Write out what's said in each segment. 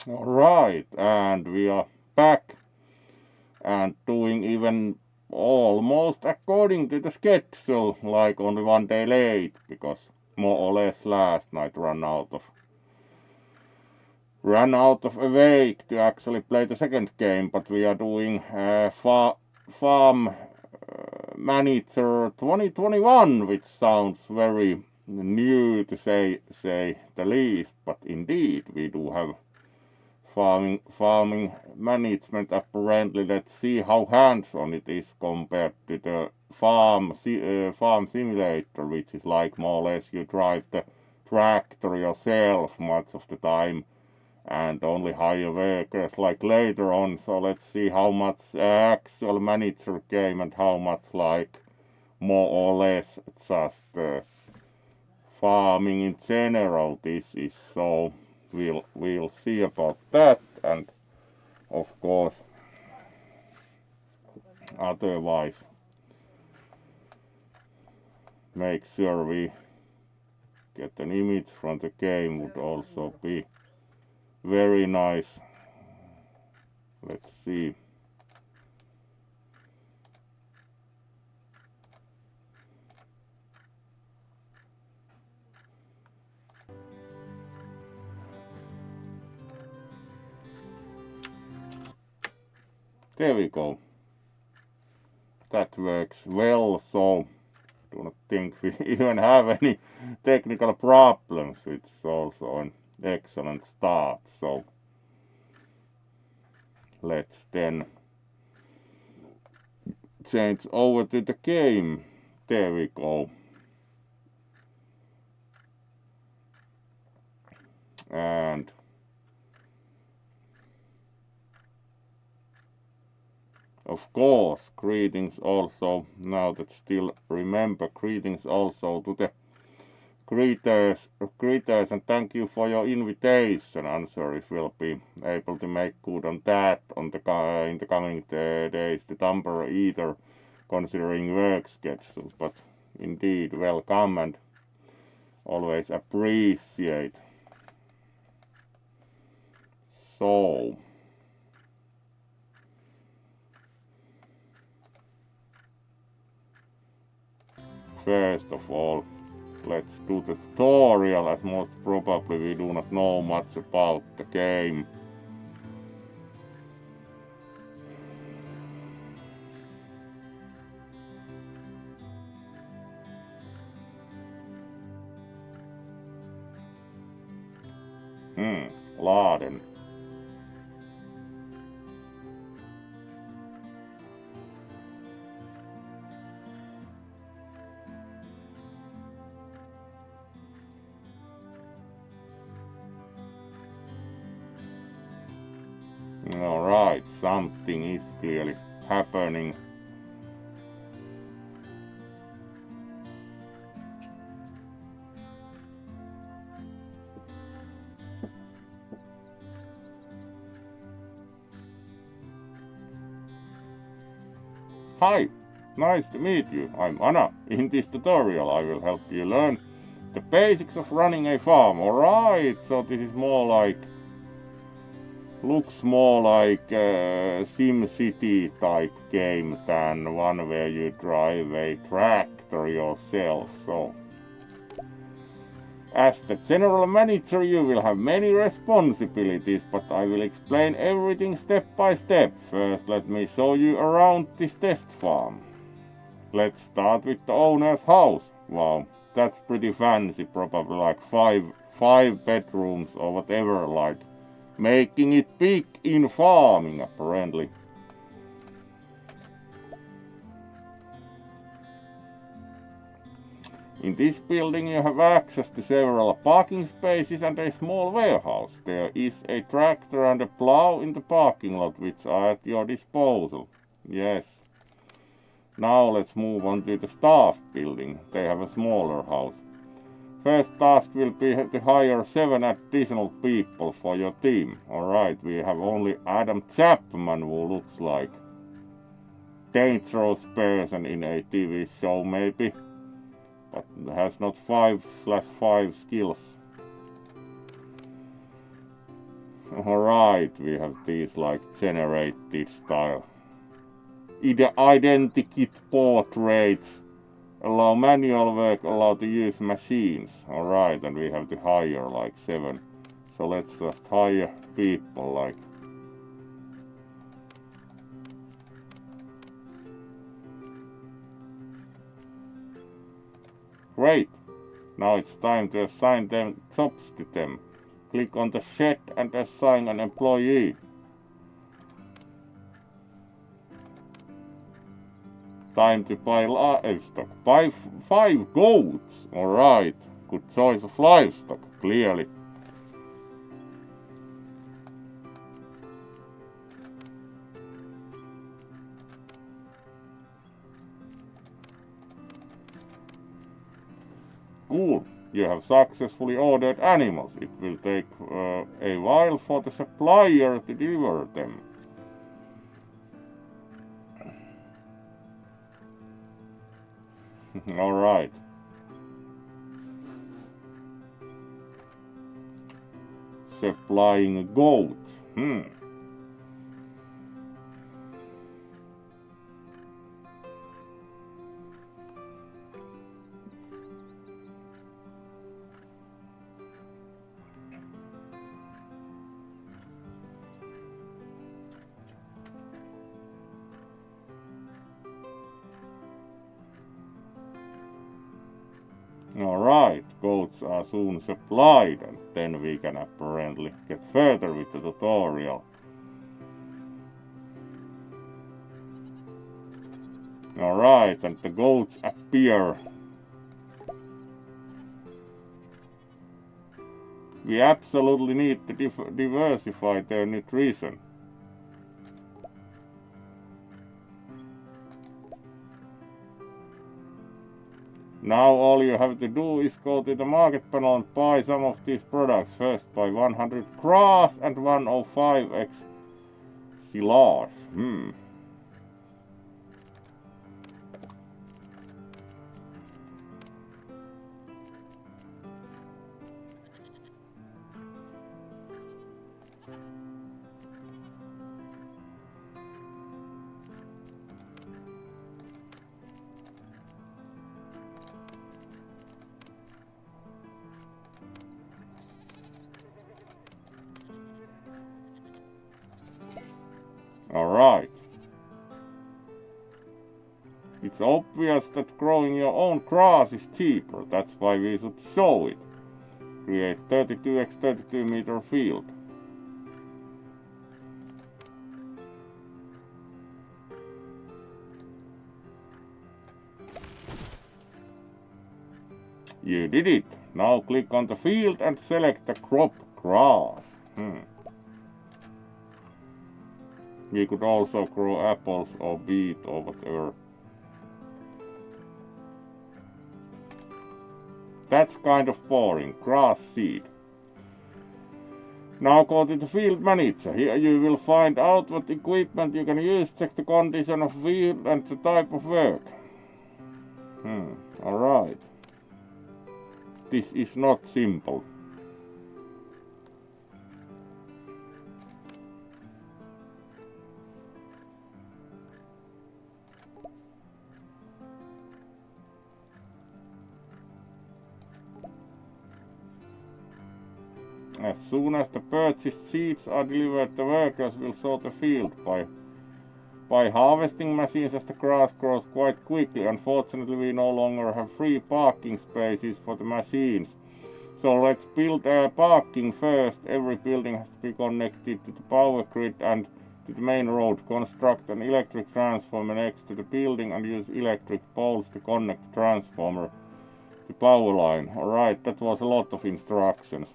Alright, and we are back and doing even almost according to the schedule, like only 1 day late, because more or less last night ran out of awake to actually play the second game, but we are doing Farm Manager 2021, which sounds very new to say the least, but indeed we do have farming management apparently. Let's see how hands-on it is compared to the farm simulator, which is like more or less you drive the tractor yourself much of the time and only hire workers like later on. So let's see how much actual manager game and how much like more or less just farming in general this is. So we'll see about that, and of course otherwise make sure we get an image from the game would also be very nice. Let's see. There we go. That works well, so do not think we even have any technical problems, which is also an excellent start. So let's then change over to the game. There we go. And of course, greetings also, now that still remember, greetings also to the greeters, and thank you for your invitation. Answer if we'll be able to make good on that in the coming days to Tampere either, considering work schedule. But indeed, welcome and always appreciate. So first of all, let's do the tutorial, as most probably we do not know much about the game. Laden. Alright, something is clearly happening. Hi, nice to meet you. I'm Anna. In this tutorial I will help you learn the basics of running a farm. Alright, so this is more like, looks more like a SimCity type game than one where you drive a tractor yourself. So as the general manager you will have many responsibilities, but I will explain everything step by step. First let me show you around this test farm. Let's start with the owner's house. Wow, that's pretty fancy, probably like five bedrooms or whatever, like making it big in farming apparently. In this building you have access to several parking spaces and a small warehouse. There is a tractor and a plow in the parking lot which are at your disposal. Yes. Now let's move on to the staff building. They have a smaller house. First task will be to hire 7 additional people for your team. Alright, we have only Adam Chapman, who looks like dangerous person in a TV show maybe, but has not 5/5 skills. Alright, we have these like generated style. Identikit portraits. Allow manual work, allow to use machines. Alright, and we have to hire like 7. So let's just hire people like. Great. Now it's time to assign them jobs to them. Click on the shed and assign an employee. Time to buy livestock. Buy 5 goats. Alright. Good choice of livestock, clearly. Cool. You have successfully ordered animals. It will take a while for the supplier to deliver them. Alright. Supplying goats. Alright, goats are soon supplied, and then we can apparently get further with the tutorial. Alright, and the goats appear. We absolutely need to diversify their nutrition. Now all you have to do is go to the market panel and buy some of these products. First buy 100 grass and 105x silage. Alright. It's obvious that growing your own grass is cheaper, that's why we should show it. Create 32x 32 meter field. You did it! Now click on the field and select the crop grass. We could also grow apples or beet or whatever. That's kind of boring. Grass seed. Now go to the field manager. Here you will find out what equipment you can use, check the condition of field and the type of work. Alright. This is not simple. As soon as the purchased seeds are delivered, the workers will sow the field by harvesting machines as the grass grows quite quickly. Unfortunately, we no longer have free parking spaces for the machines. So let's build parking first. Every building has to be connected to the power grid and to the main road. Construct an electric transformer next to the building and use electric poles to connect the transformer to the power line. Alright, that was a lot of instructions.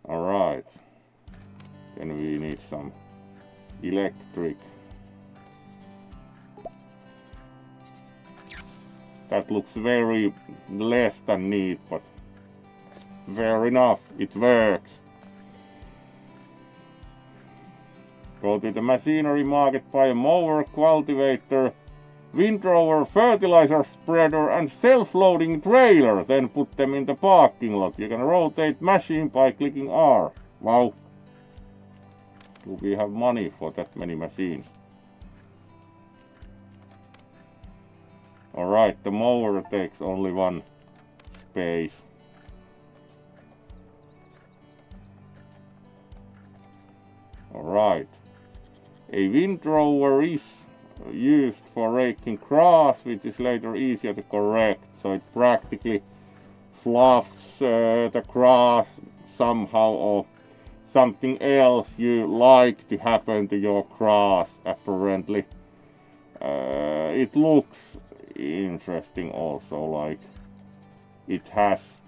Alright, then we need some electric. That looks very less than neat, but fair enough, it works. Go to the machinery market, buy a mower, cultivator, windrower, fertilizer spreader, and self-loading trailer. Then put them in the parking lot. You can rotate machine by clicking R. Wow. Do we have money for that many machines? Alright, the mower takes only one space. Alright. A windrower is used for raking grass, which is later easier to correct. So it practically fluffs the grass somehow, or something else you like to happen to your grass, apparently. It looks interesting also, like it has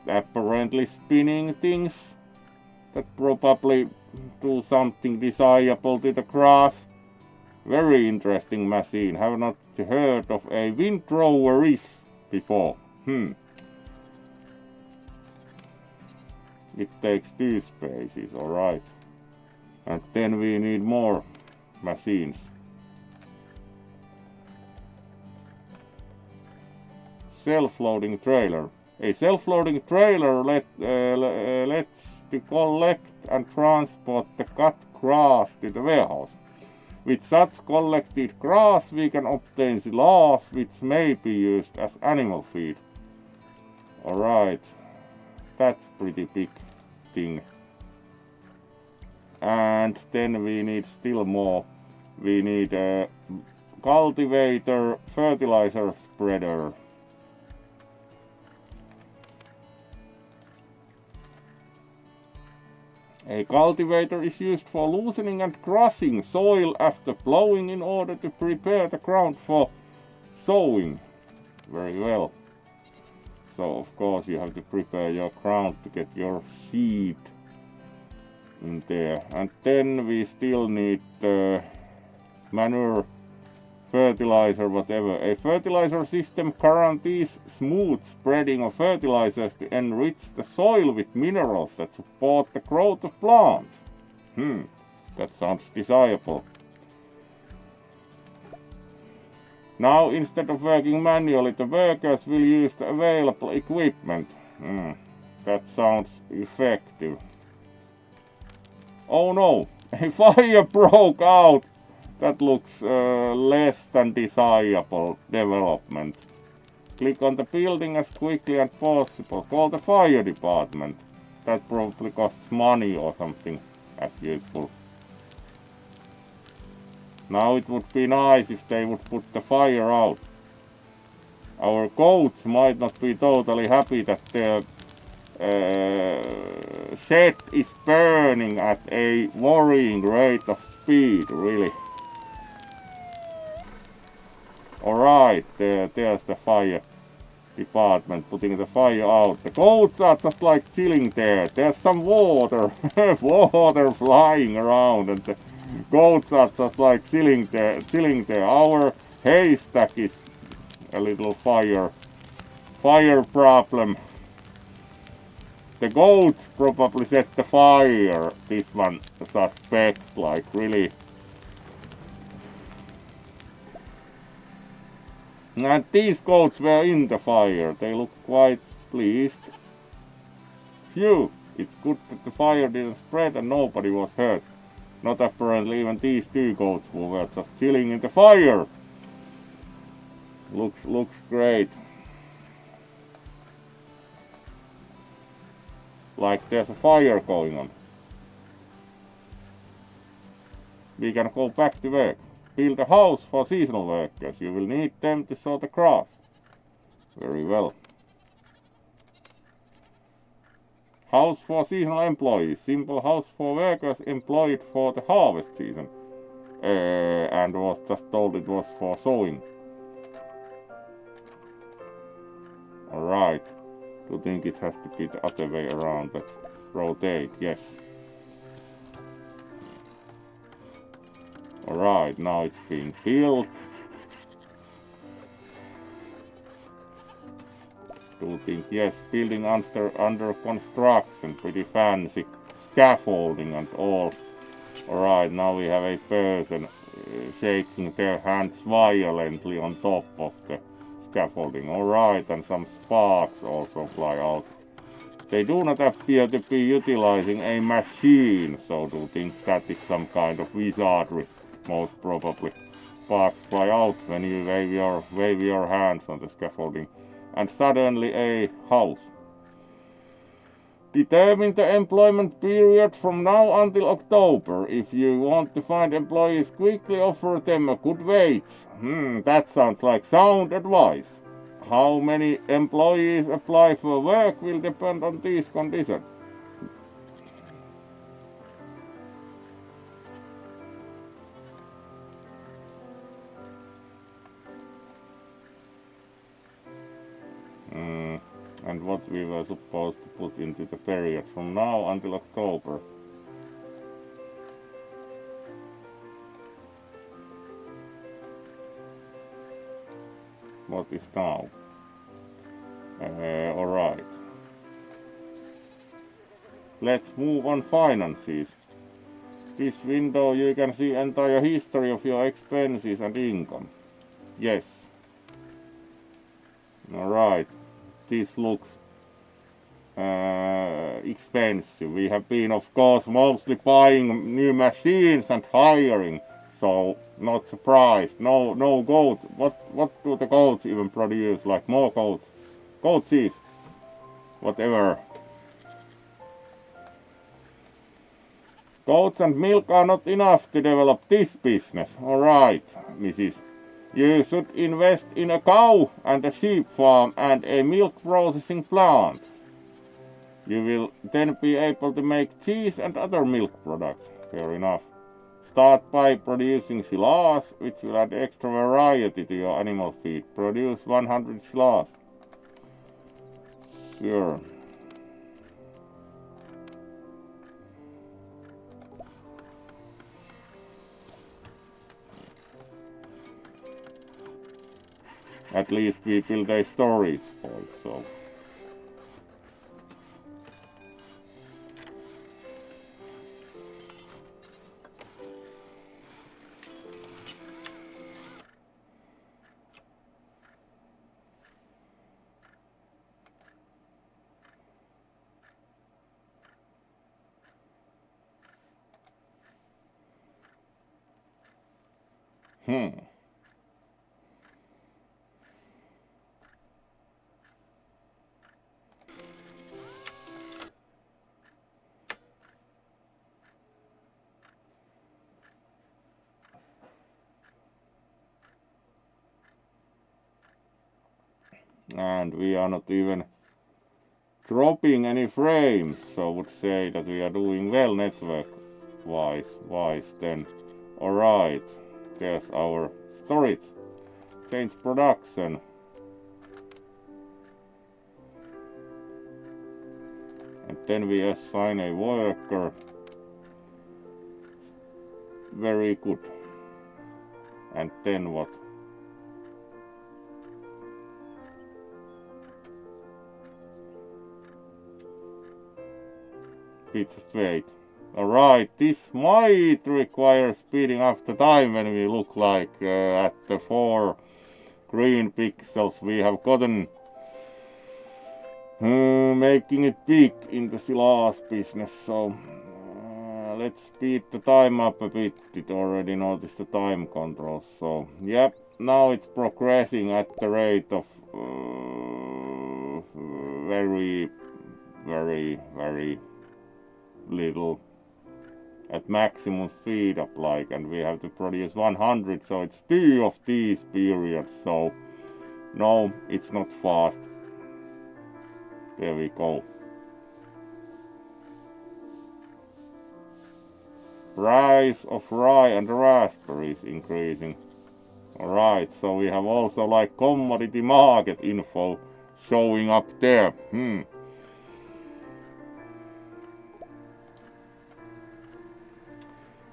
apparently spinning things that probably do something desirable to the grass. Very interesting machine. Have not heard of a windrower before. It takes 2 spaces, alright. And then we need more machines. Self-loading trailer. A self-loading trailer lets to collect and transport the cut grass to the warehouse. With such collected grass, we can obtain silage, which may be used as animal feed. Alright, that's pretty big thing. And then we need still more. We need a cultivator, fertilizer spreader. A cultivator is used for loosening and crushing soil after plowing in order to prepare the ground for sowing. Very well. So of course you have to prepare your ground to get your seed in there. And then we still need manure, fertilizer, whatever. A fertilizer system guarantees smooth spreading of fertilizers to enrich the soil with minerals that support the growth of plants. That sounds desirable. Now, instead of working manually, the workers will use the available equipment. That sounds effective. Oh no, a fire broke out. That looks less than desirable development. Click on the building as quickly as possible. Call the fire department. That probably costs money or something as useful. Now it would be nice if they would put the fire out. Our goats might not be totally happy that their shed is burning at a worrying rate of speed, really. Alright, there's the fire department putting the fire out. The goats are just like chilling there. There's some water, water flying around, and the goats are just like chilling there. Our haystack is a little fire problem. The goats probably set the fire. This one suspect, like really. And these goats were in the fire. They look quite pleased. Phew, it's good that the fire didn't spread and nobody was hurt. Not apparently even these 2 goats who were just chilling in the fire. Looks great. Like there's a fire going on. We can go back to work. Build a house for seasonal workers. You will need them to sow the grass. Very well. House for seasonal employees. Simple house for workers employed for the harvest season. And was just told it was for sowing. Alright. Do you think it has to be the other way around? Let's rotate, yes. Alright, now it's being built. Do you think, yes, building under construction, pretty fancy. Scaffolding and all. Alright, now we have a person shaking their hands violently on top of the scaffolding. Alright, and some sparks also fly out. They do not appear to be utilizing a machine, so do think that is some kind of wizardry, most probably. Sparks fly out when you wave your hands on the scaffolding, and suddenly a house. Determine the employment period from now until October. If you want to find employees quickly, offer them a good wage. That sounds like sound advice. How many employees apply for work will depend on these conditions. And what we were supposed to put into the period from now until October. What is now? Alright. Let's move on finances. This window you can see entire history of your expenses and income. Yes. Alright. This looks expensive. We have been, of course, mostly buying new machines and hiring, so not surprised. No goat. What do the goats even produce? Like more goats? Goat cheese. Whatever. Goats and milk are not enough to develop this business. Alright, Mrs. You should invest in a cow and a sheep farm and a milk processing plant. You will then be able to make cheese and other milk products. Fair enough. Start by producing silage, which will add extra variety to your animal feed. Produce 100 silage. Sure. At least we build a storage point, so. And we are not even dropping any frames, so I would say that we are doing well network wise then. Alright, there's our storage. Change production. And then we assign a worker. Very good. And then what? We just wait. Alright, this might require speeding up the time when we look like at the 4 green pixels we have gotten. Making it big in the silage business, so let's speed the time up a bit. It already noticed the time control, so yep, now it's progressing at the rate of very little at maximum speed up like, and we have to produce 100, so it's 2 of these periods, so no, it's not fast. There we go. Price of rye and raspberries increasing. Alright, so we have also like commodity market info showing up there.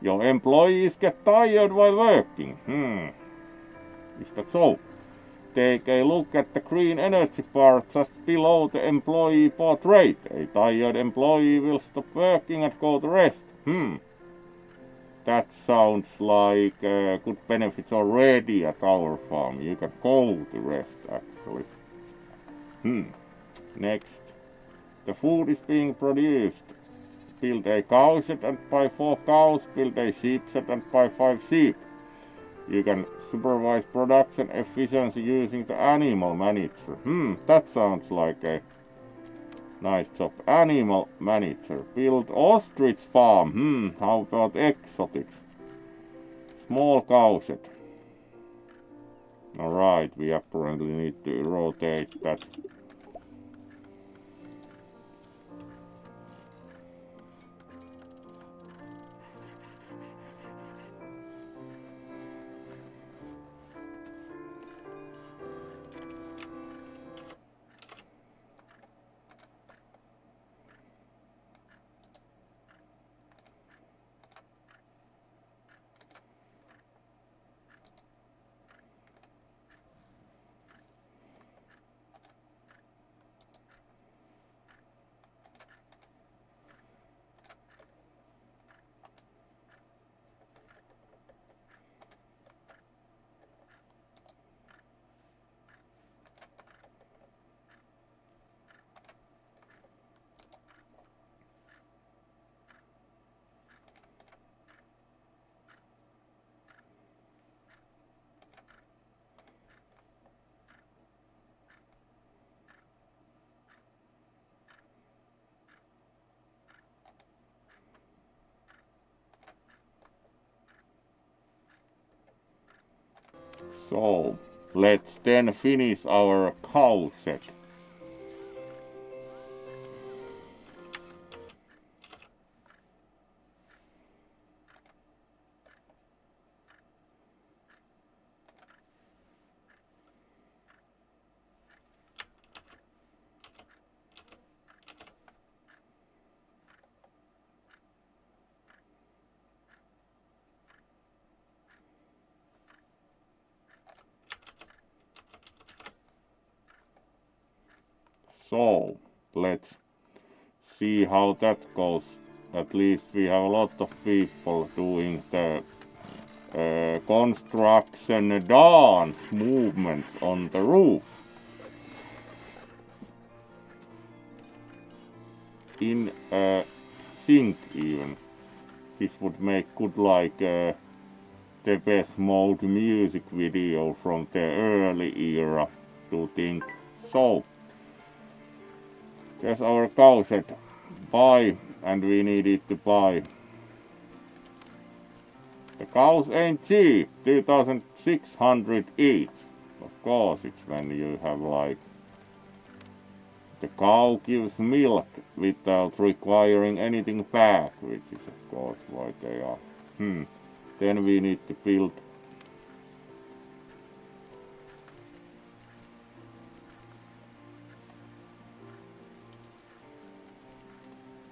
Your employees get tired while working. Is that so? Take a look at the green energy bar just below the employee portrait. A tired employee will stop working and go to rest. that sounds like good benefits already at our farm. You can go to rest actually. Next, the food is being produced. Build a cow shed and buy 4 cows. Build a sheep shed and buy 5 sheep. You can supervise production efficiency using the animal manager. That sounds like a nice job. Animal manager. Build ostrich farm. How about exotics? Small cow shed. Alright, we apparently need to rotate that. So, let's then finish our cow shed. So, let's see how that goes. At least we have a lot of people doing the construction dance movements on the roof. In sync even. This would make good like the best mode music video from the early era to think. So, there's our cow shed. Buy, and we needed to buy. The cows ain't cheap, 2,600 each. Of course, it's when you have like the cow gives milk without requiring anything back, which is of course why they are. Then we need to build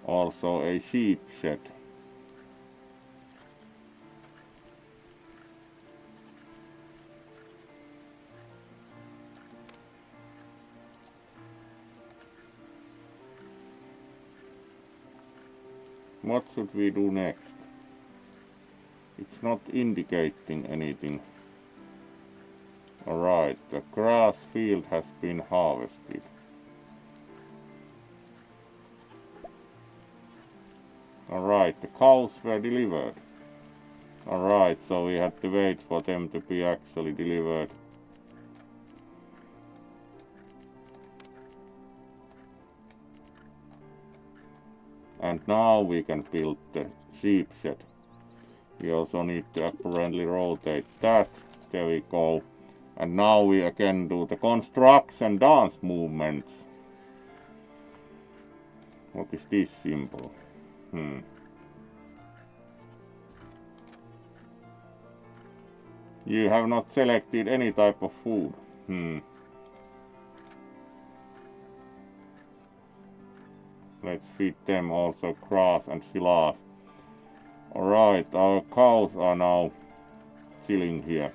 also a sheep shed. What should we do next? It's not indicating anything. Alright, the grass field has been harvested. Alright, the cows were delivered. Alright, so we had to wait for them to be actually delivered. And now we can build the sheep shed. We also need to apparently rotate that. There we go. And now we again do the construction dance movements. What is this symbol? You have not selected any type of food. Let's feed them also grass and silage. Alright, our cows are now chilling here.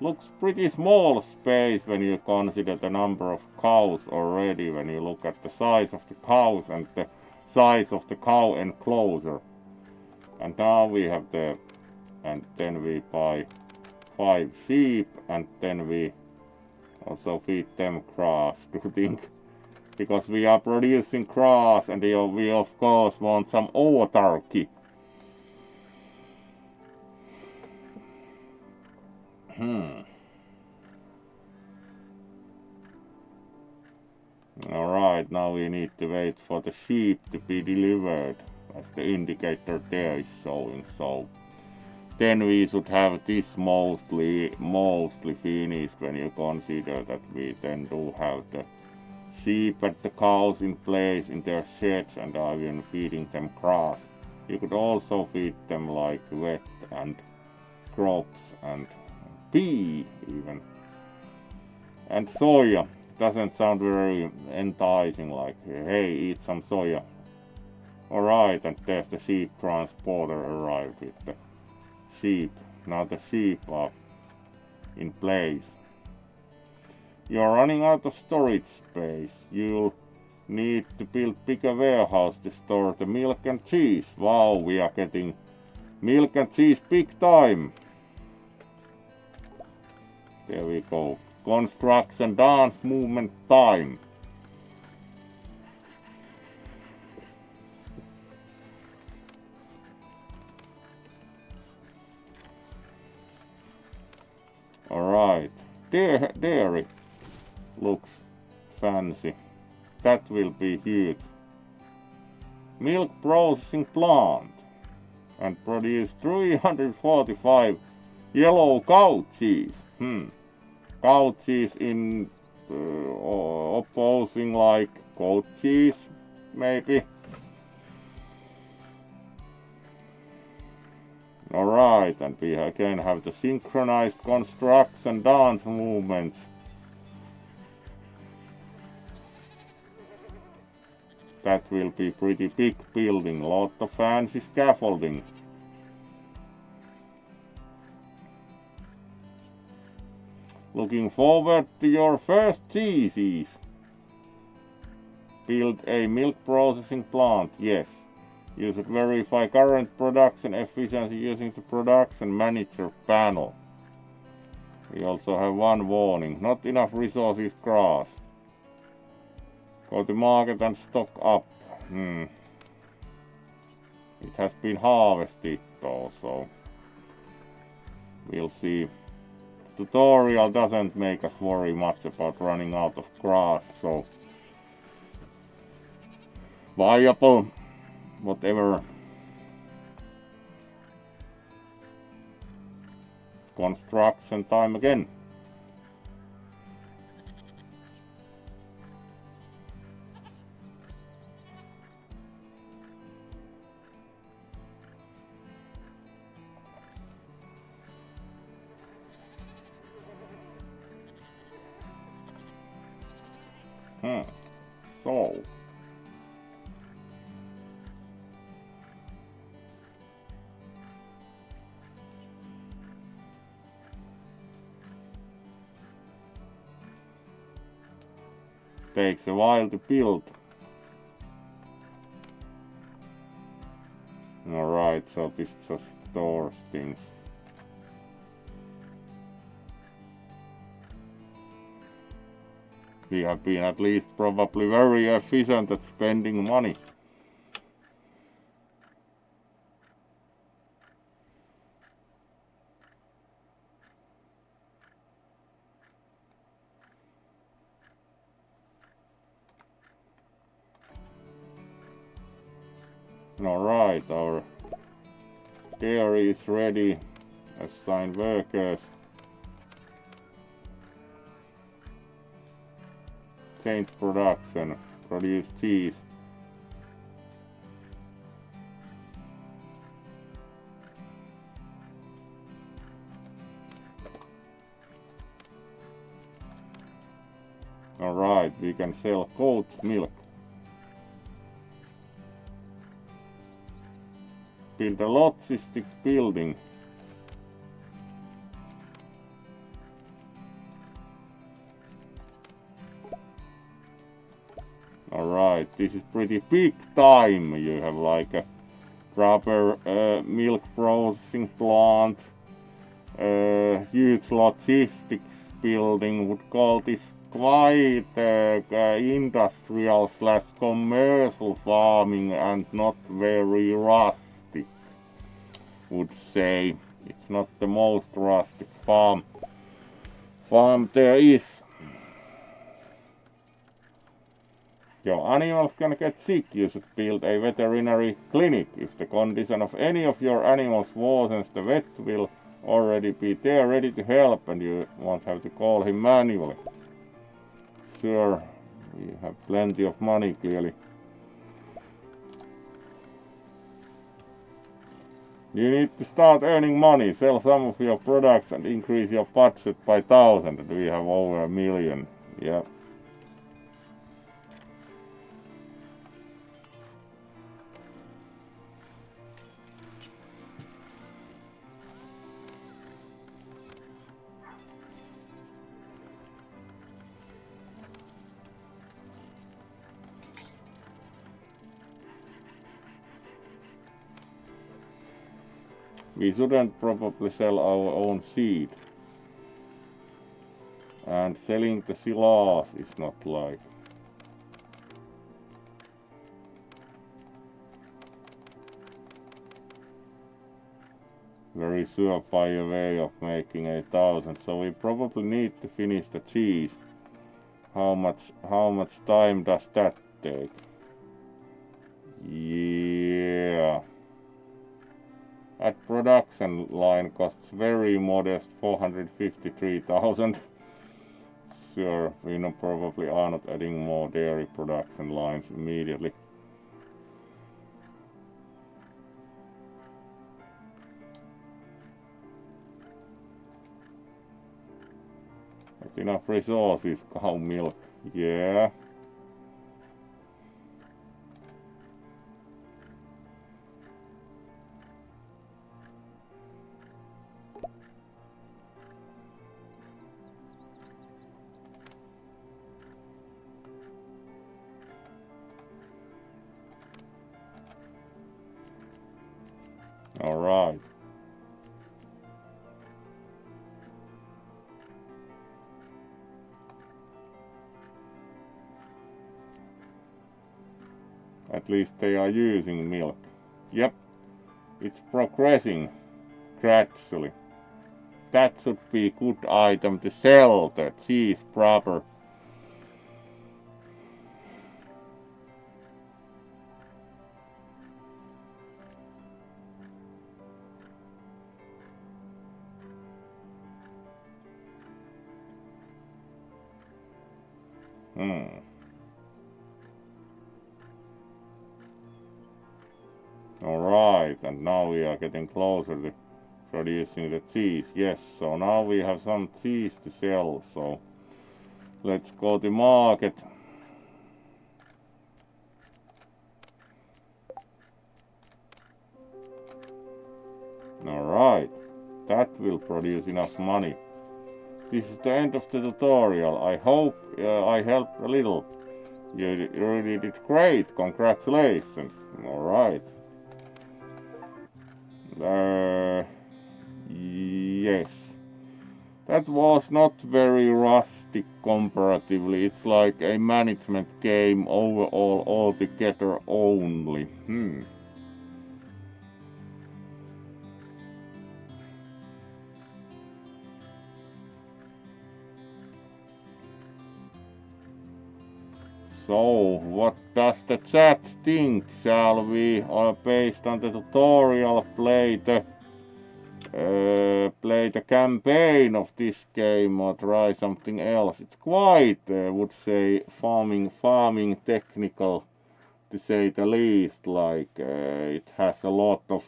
Looks pretty small space when you consider the number of cows already, when you look at the size of the cows and the size of the cow enclosure. And now we have the, and then we buy 5 sheep, and then we also feed them grass, do you think? Because we are producing grass, and we of course want some autarky. Alright, now we need to wait for the sheep to be delivered, as the indicator there is showing, so then we should have this mostly finished when you consider that we then do have the sheep and the cows in place in their sheds and are even feeding them grass. You could also feed them like wheat and crops and pea even. And soya doesn't sound very enticing, like hey, eat some soya. Alright, and there's the sheep transporter arrived with the sheep. Now the sheep are in place. You're running out of storage space. You'll need to build bigger warehouse to store the milk and cheese. Wow, we are getting milk and cheese big time. There we go. Construction dance movement time. Alright, dairy looks fancy. That will be huge. Milk processing plant and produce 345 yellow cow cheese. Cow cheese in opposing like goat cheese, maybe. Alright, and we again have the synchronized construction dance movements. That will be pretty big building, lot of fancy scaffolding. Looking forward to your first cheeses. Build a milk processing plant, yes. You should verify current production efficiency using the production manager panel. We also have one warning, not enough resources grass. Go to market and stock up. It has been harvested though, so we'll see. Tutorial doesn't make us worry much about running out of grass, so viable, whatever. Construction time again. So takes a while to build. Alright, so this just stores things. We have been at least probably very efficient at spending money. Alright, our dairy is ready. Assign workers. Change production. Produce cheese. Alright, we can sell goat milk. Build a logistic building. Alright, this is pretty big time. You have like a proper milk processing plant, huge logistics building, would call this quite industrial slash commercial farming and not very rustic, would say. It's not the most rustic farm there is. Your animals can get sick, you should build a veterinary clinic. If the condition of any of your animals worsens, the vet will already be there ready to help and you won't have to call him manually. Sure, we have plenty of money clearly. You need to start earning money, sell some of your products and increase your budget by 1,000. We have over 1 million. Yeah. We shouldn't probably sell our own seed. And selling the silage is not like. Very surefire way of making 1,000. So we probably need to finish the cheese. How much time does that take? Yeah. That production line costs very modest 453,000. Sure, we probably are not adding more dairy production lines immediately. Not enough resources, cow milk, yeah. Alright. At least they are using milk. Yep, it's progressing gradually. That should be a good item to sell the cheese proper. Alright, and now we are getting closer to producing the cheese. Yes, so now we have some cheese to sell, so let's go to market. Alright, that will produce enough money. This is the end of the tutorial. I hope I helped a little. You really did great, congratulations. Alright. Yes. That was not very rustic comparatively. It's like a management game overall altogether only. So, what does the chat think? Shall we, based on the tutorial, play the campaign of this game or try something else? It's quite, would say, farming technical, to say the least. Like it has a lot of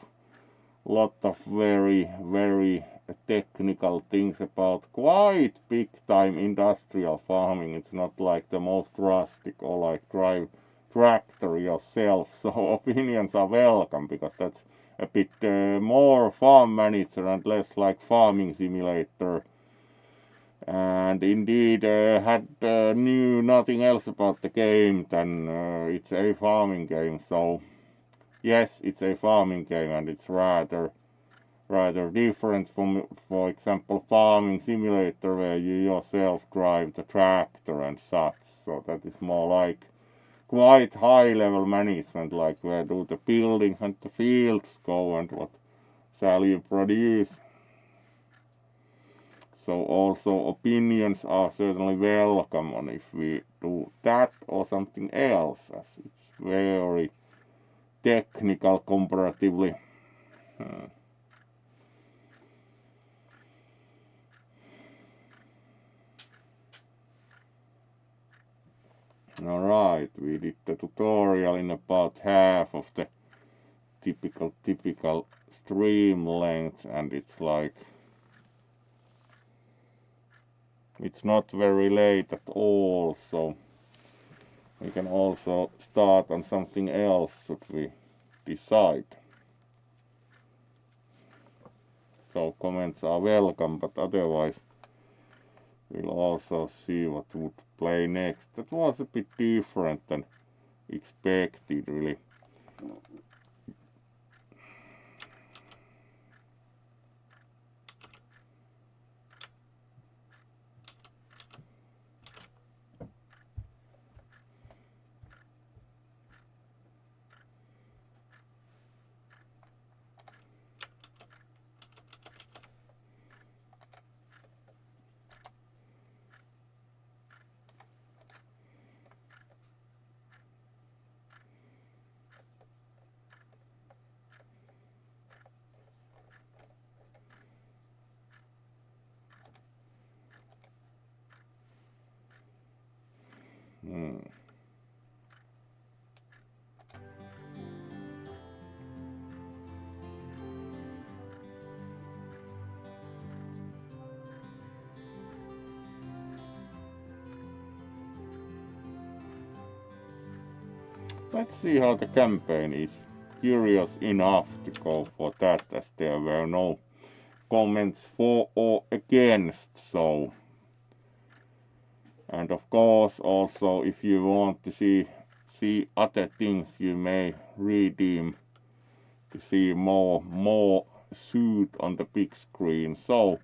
very technical things about quite big time industrial farming. It's not like the most rustic or like drive tractor yourself. So opinions are welcome because that's a bit more farm manager and less like farming simulator. And indeed knew nothing else about the game than it's a farming game. So Yes, it's a farming game and it's rather different from, for example, farming simulator where you yourself drive the tractor and such. So that is more like quite high level management, like where do the buildings and the fields go and what shall you produce. So also opinions are certainly welcome on if we do that or something else, as it's very technical comparatively. Alright, we did the tutorial in about half of the typical stream length, and it's like it's not very late at all, so we can also start on something else should we decide. So comments are welcome, but otherwise we'll also see what would play next. That was a bit different than expected, really. Let's see how the campaign is. Curious enough to go for that, as there were no comments for or against, so. And of course, also, if you want to see other things, you may redeem to see more suit on the big screen. So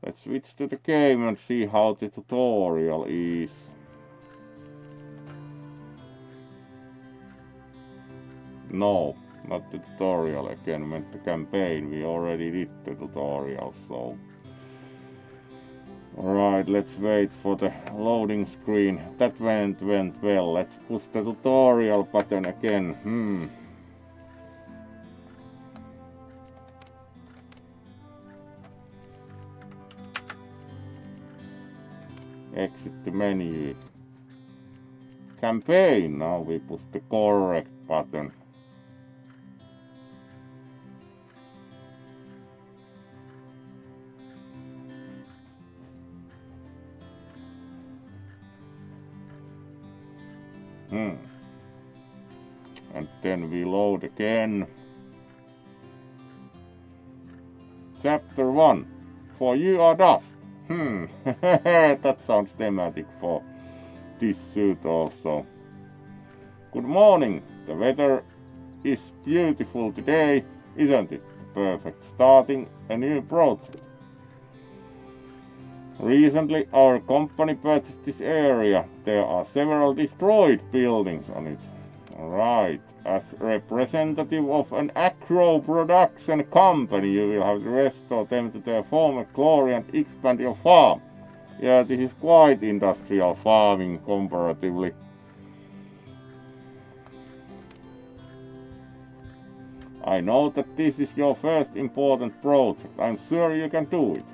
let's switch to the game and see how the tutorial is. No, not the tutorial again, meant the campaign. We already did the tutorial, so. Alright, let's wait for the loading screen. That went well. Let's push the tutorial button again. Exit the menu. Campaign, now we push the correct button. And then we load again. Chapter 1. For you are dust. That sounds thematic for this suit also. Good morning. The weather is beautiful today, isn't it? Perfect. Starting a new project. Recently, our company purchased this area. There are several destroyed buildings on it. Alright, as representative of an agro production company, you will have to restore them to their former glory and expand your farm. Yeah, this is quite industrial farming comparatively. I know that this is your first important project. I'm sure you can do it.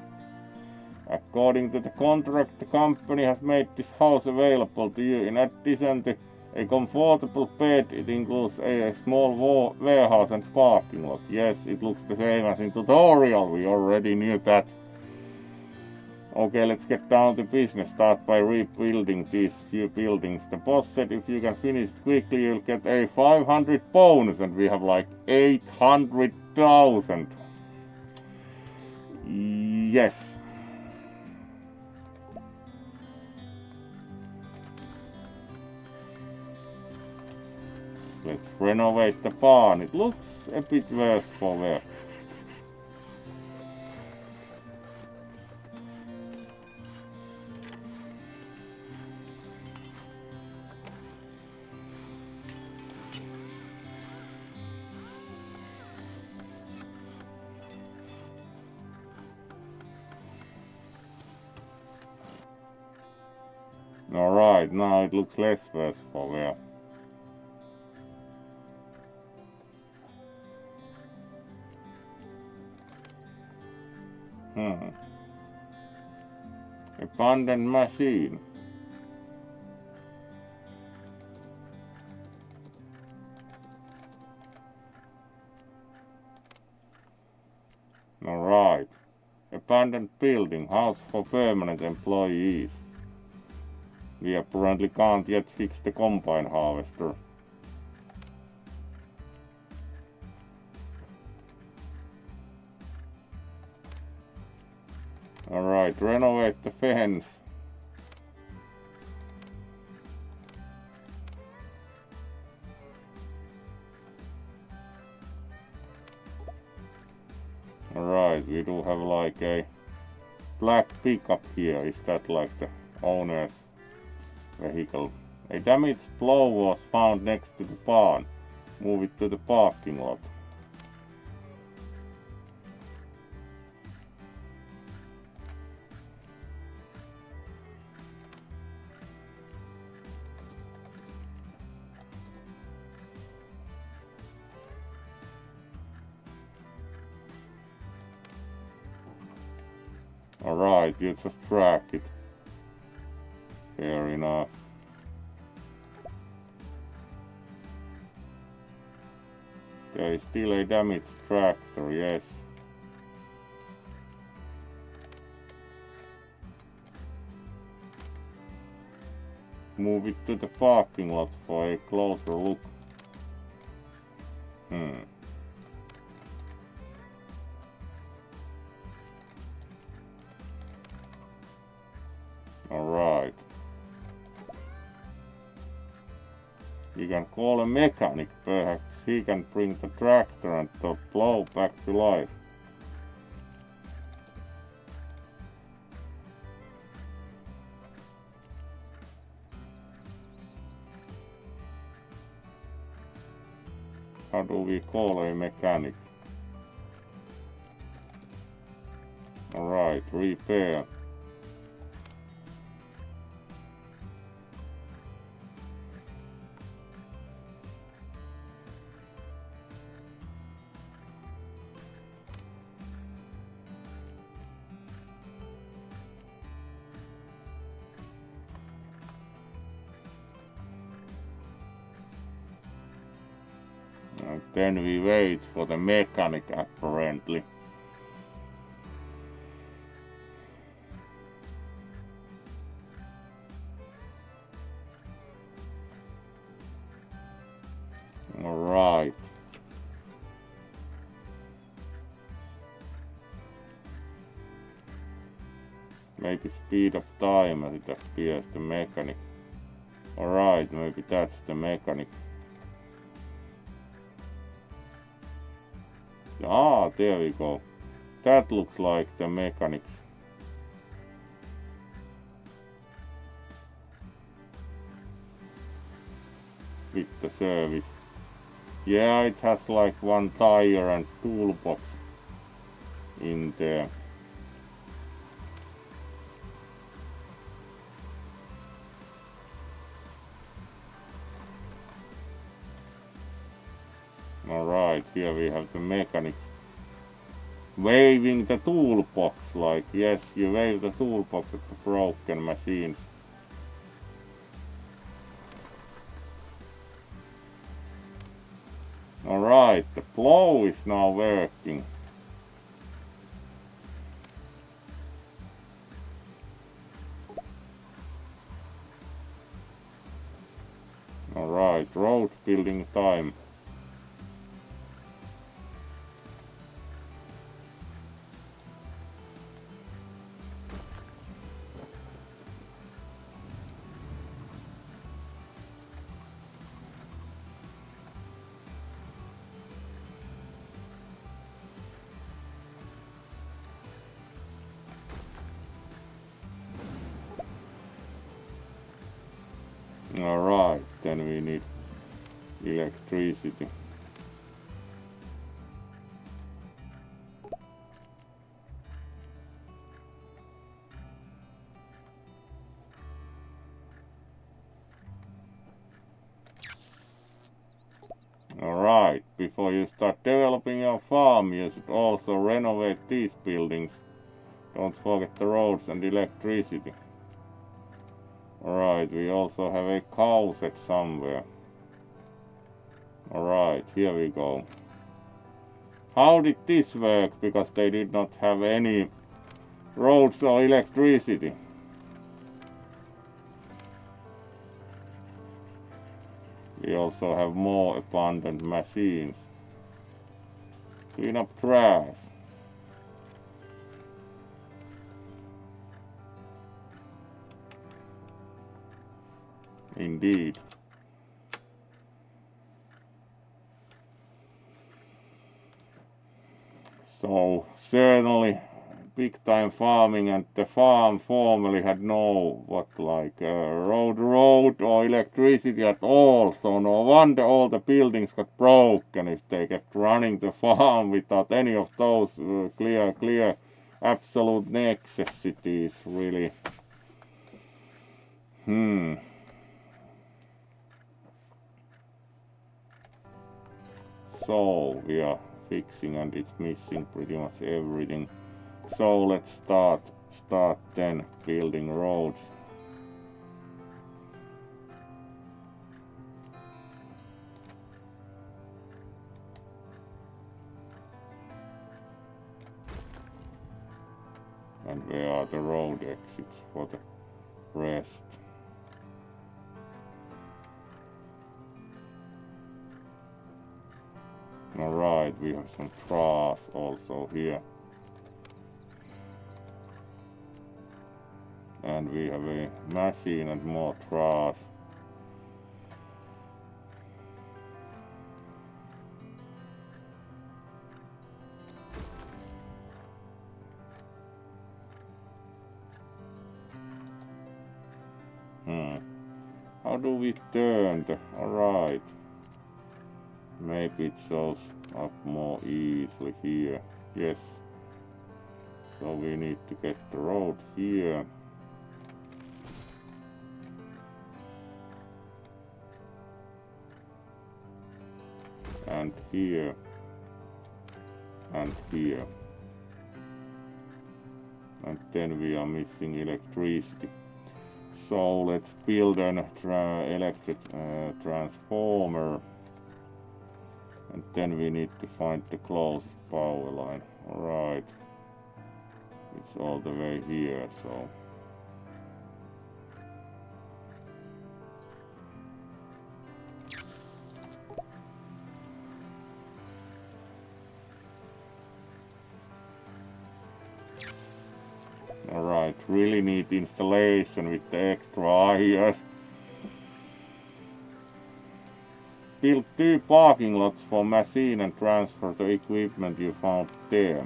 According to the contract, the company has made this house available to you. In addition to a comfortable bed, it includes a small warehouse and parking lot. Yes, it looks the same as in tutorial, we already knew that. Okay, let's get down to business. Start by rebuilding these few buildings. The boss said if you can finish it quickly, you'll get a 500 bonus, and we have like 800,000. Yes. Let's renovate the barn. It looks a bit worse for wear. Alright, now it looks less worse for wear. Abandoned machine. Alright. Abandoned building, house for permanent employees. We apparently can't yet fix the combine harvester. Alright, renovate the fence. Alright, we do have like a black pickup here. Is that like the owner's vehicle? A damaged plow was found next to the barn. Move it to the parking lot. Alright, you just track it. Fair enough. There is still a damaged tractor, yes. Move it to the parking lot for a closer look. Alright. You can call a mechanic, perhaps he can bring the tractor and the plow back to life. How do we call a mechanic? Alright, repair. And then we wait for the mechanic apparently. Alright. Maybe speed of time as it appears the mechanic. Alright, maybe that's the mechanic. Ah, there we go. That looks like the mechanics. With the service. Yeah, it has like one tire and toolbox in there. Alright, here we have the mechanic waving the toolbox, like, yes, you wave the toolbox at the broken machines. Alright, the plow is now working. Alright, road building time. Alright, then we need electricity. Alright, before you start developing your farm, you should also renovate these buildings. Don't forget the roads and electricity. Alright, we also have a cow set somewhere. Alright, here we go. How did this work? Because they did not have any roads or electricity. We also have more abundant machines. Clean up trash. Indeed. So certainly big time farming, and the farm formerly had no road or electricity at all, so no wonder all the buildings got broken if they kept running the farm without any of those clear absolute necessities, really. So we are fixing, and it's missing pretty much everything. So let's start then building roads. And where are the road exits for the rest? Alright, we have some trash also here. And we have a machine and more trash. How do we turn the... Alright. Maybe it shows up more easily here. Yes. So we need to get the road here. And here. And here. And then we are missing electricity. So let's build an electric transformer. And then we need to find the closest power line. Alright. It's all the way here, so... Alright, really neat installation with the extra wires. Build 2 parking lots for machine and transfer the equipment you found there.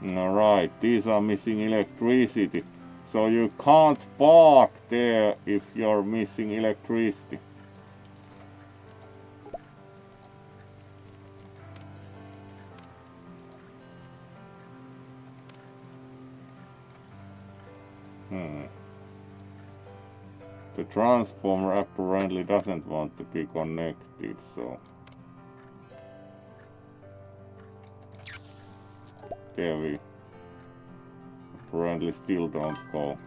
Alright, these are missing electricity. So you can't park there if you're missing electricity. The transformer apparently doesn't want to be connected, so... There we apparently still don't go.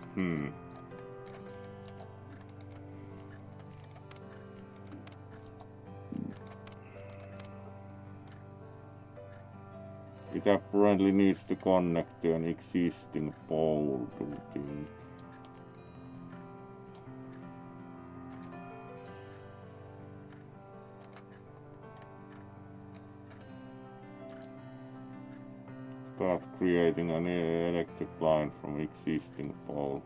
It apparently needs to connect to an existing pole to think. Start creating an electric line from existing pole.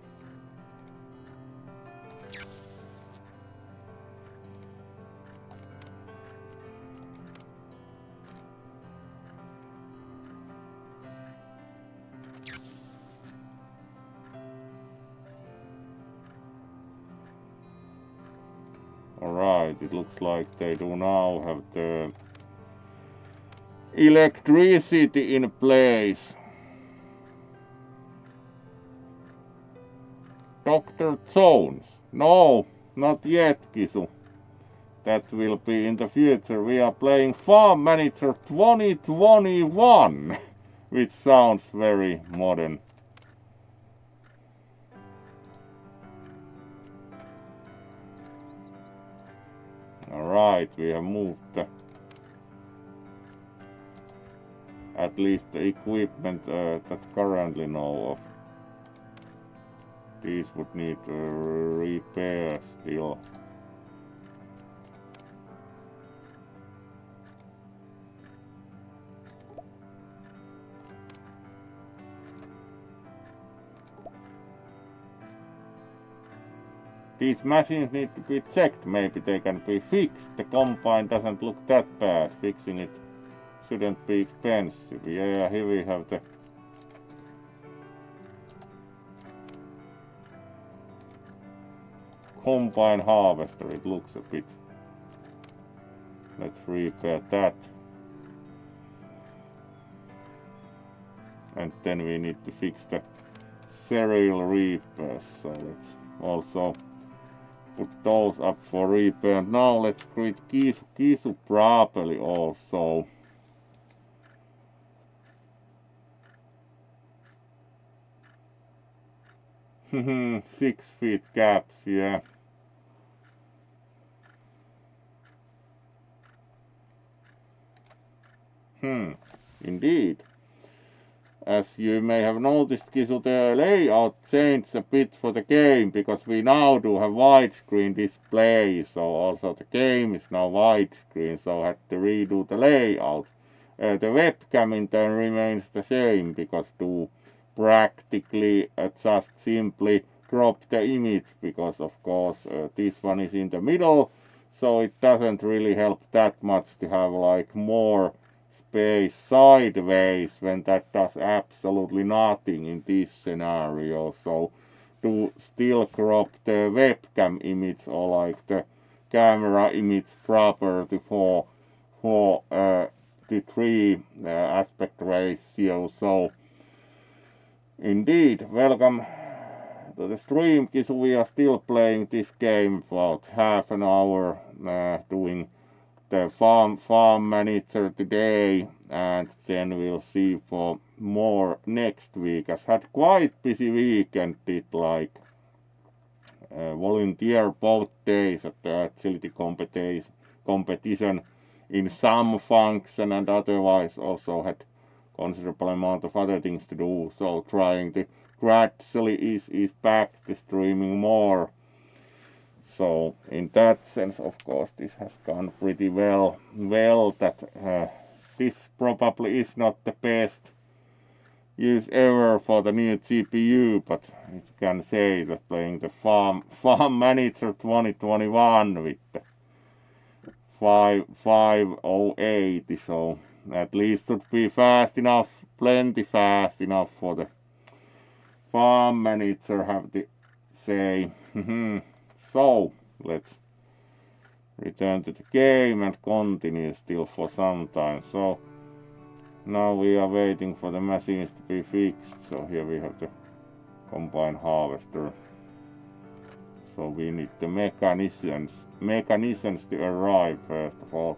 Alright, it looks like they do now have the electricity in place. Dr. Jones. No, not yet, Kisu. That will be in the future. We are playing Farm Manager 2021, which sounds very modern. Alright, we have moved at least the equipment that currently know of. These would need repair still. These machines need to be checked, maybe they can be fixed. The combine doesn't look that bad. Fixing it shouldn't be expensive. Yeah, here we have the combine harvester. It looks a bit. Let's repair that. And then we need to fix the cereal reapers. So let's also put those up for repair. Now let's create Kisu properly also. 6 feet gaps, yeah. Indeed. As you may have noticed, Kisu, the layout changed a bit for the game, because we now do have widescreen display, so also the game is now widescreen, so I had to redo the layout. The webcam in turn remains the same, because to practically just simply crop the image, because of course this one is in the middle, so it doesn't really help that much to have like more space sideways when that does absolutely nothing in this scenario. So to still crop the webcam image or like the camera image properly for the 3 aspect ratio. So indeed, welcome to the stream, Kisu. We are still playing this game for about half an hour, doing the farm manager today, and then we'll see for more next week. As had quite busy weekend, did like volunteer both days at the agility competition in some function, and otherwise also had considerable amount of other things to do. So trying to gradually is back to streaming more. So in that sense, of course, this has gone pretty well. That this probably is not the best use ever for the new GPU, but you can say that playing the Farm Manager 2021 with the 5080, so at least should be fast enough, plenty fast enough for the Farm Manager, have to say. So let's return to the game and continue still for some time. So now we are waiting for the machines to be fixed. So here we have the combine harvester. So we need the mechanisms to arrive first of all.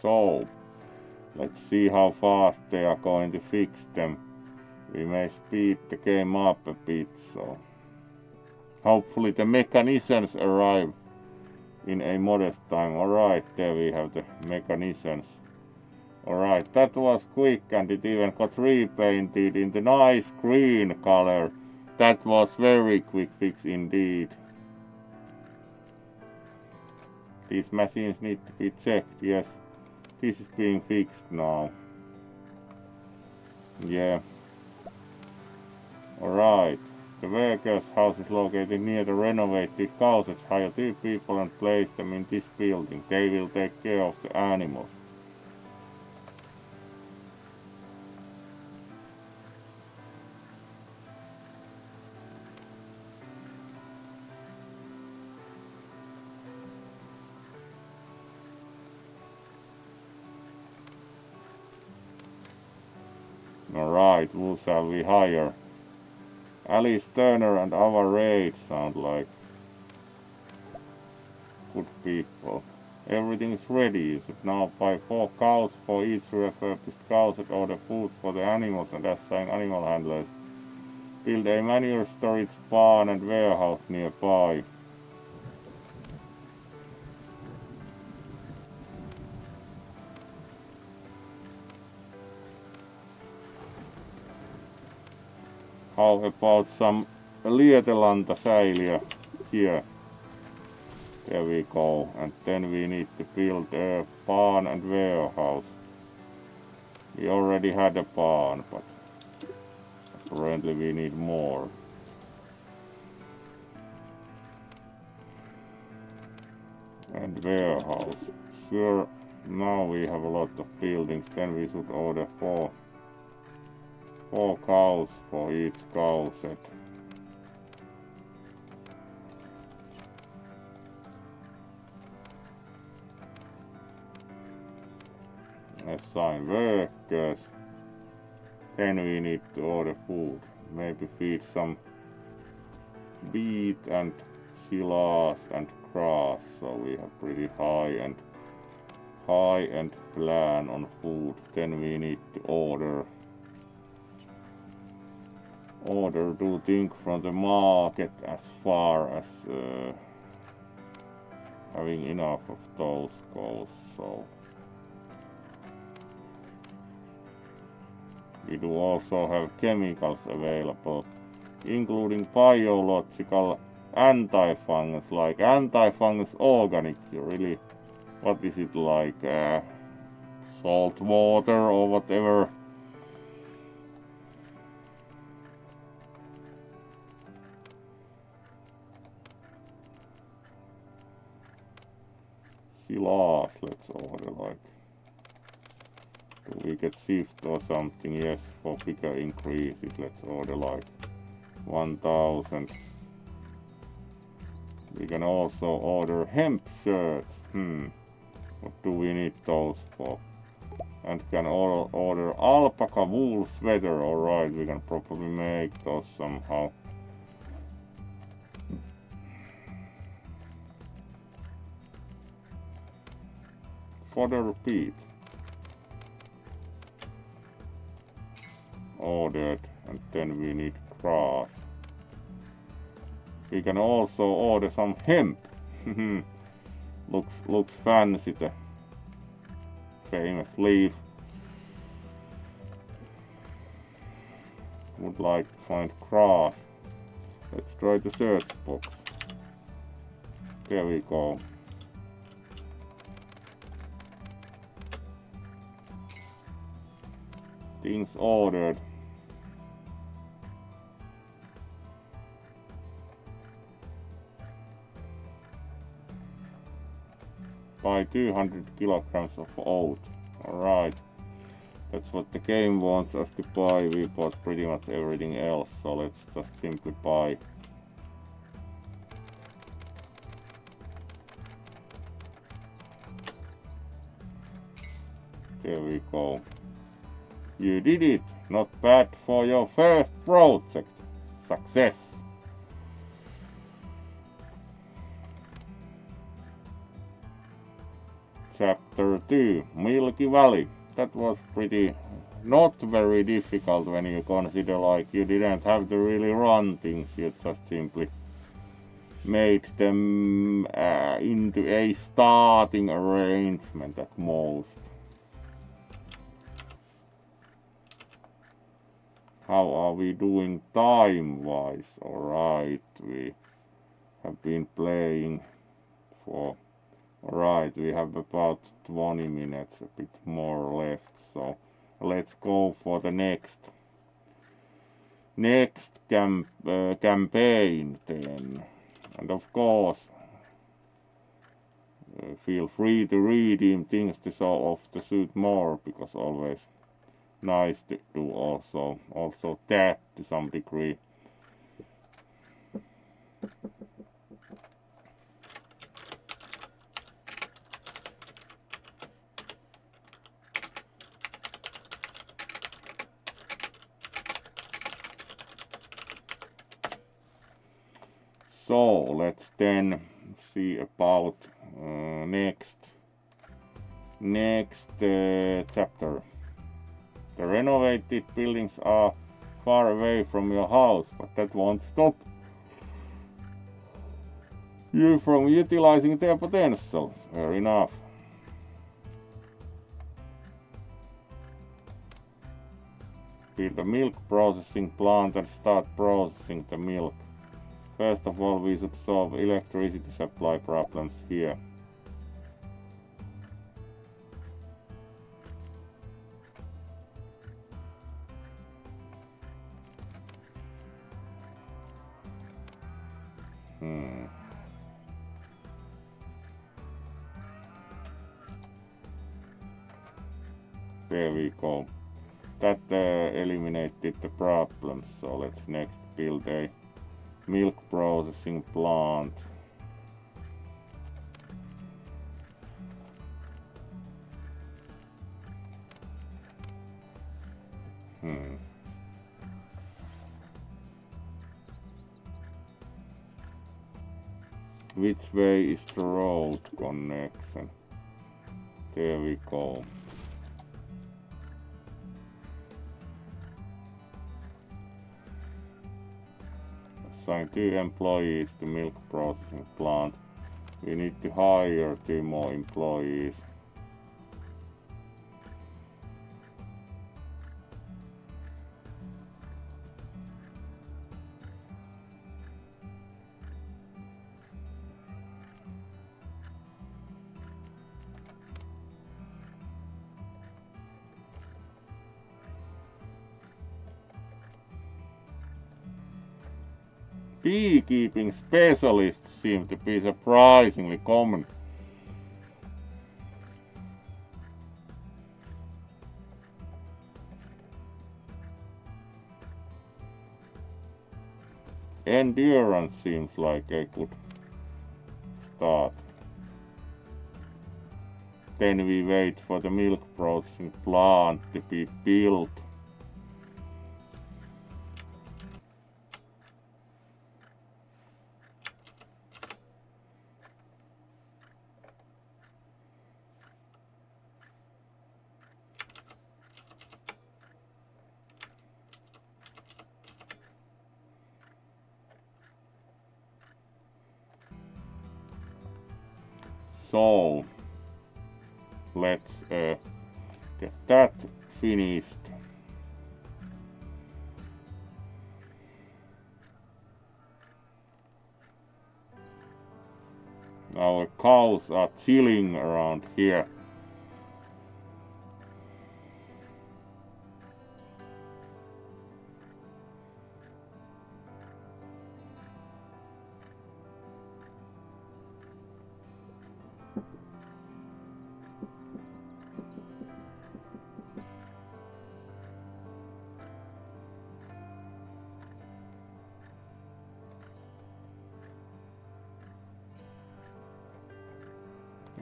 So, let's see how fast they are going to fix them. We may speed the game up a bit, so hopefully the mechanisms arrive in a modest time. Alright, there we have the mechanisms. Alright, that was quick, and it even got repainted in the nice green color. That was very quick fix indeed. These machines need to be checked, yes. This is being fixed now. Yeah. Alright. The workers' house is located near the renovated houses. Hire 2 people and place them in this building. They will take care of the animals. Alright, who shall we hire? Alice Turner and Ava Reid sound like good people. Everything is ready. You should now buy 4 cows for each refurbished cow and order food for the animals and assign animal handlers. Build a manure storage barn and warehouse nearby. How about some Lietelanta-säiliö here? There we go. And then we need to build a barn and warehouse. We already had a barn, but apparently we need more. And warehouse. Sure, now we have a lot of buildings. Then we should order 4 cows for each cow set. Assign workers. Then we need to order food. Maybe feed some wheat and silage and grass. So we have pretty high end plan on food. Then we need to order 2 things from the market as far as having enough of those goes. So we do also have chemicals available, including biological anti-fungus, like anti-fungus organic. Really, what is it like? Salt water or whatever. Silage, let's order like. Do we get shift or something? Yes, for bigger increases, let's order like 1000. We can also order hemp shirts. What do we need those for? And can order alpaca wool sweater. Alright, we can probably make those somehow. Fodder peat. Ordered, and then we need grass. We can also order some hemp. looks fancy, the famous leaf. Would like to find grass. Let's try the search box. There we go. Things ordered. Buy 200 kilograms of oat. Alright. That's what the game wants us to buy. We bought pretty much everything else, so let's just simply buy. There we go. You did it! Not bad for your first project. Success! Chapter 2, Milky Valley. That was pretty not very difficult when you consider like you didn't have to really run things, you just simply made them into a starting arrangement at most. How are we doing time-wise? Alright, we have been playing for... Alright, we have about 20 minutes, a bit more left, so let's go for the next campaign then. And of course, feel free to redeem things to show off the suit more, because always nice to do also that to some degree. So let's then see about next chapter. The renovated buildings are far away from your house, but that won't stop you from utilizing their potential. Fair enough. Build a milk processing plant and start processing the milk. First of all, we should solve electricity supply problems here. There we go. That eliminated the problems, so let's next build a milk processing plant. Which way is the road connection? There we go. Assign 2 employees to milk processing plant. We need to hire 2 more employees. Beekeeping specialists seem to be surprisingly common. Endurance seems like a good start. Then we wait for the milk processing plant to be built. So let's get that finished. Our cows are chilling around here.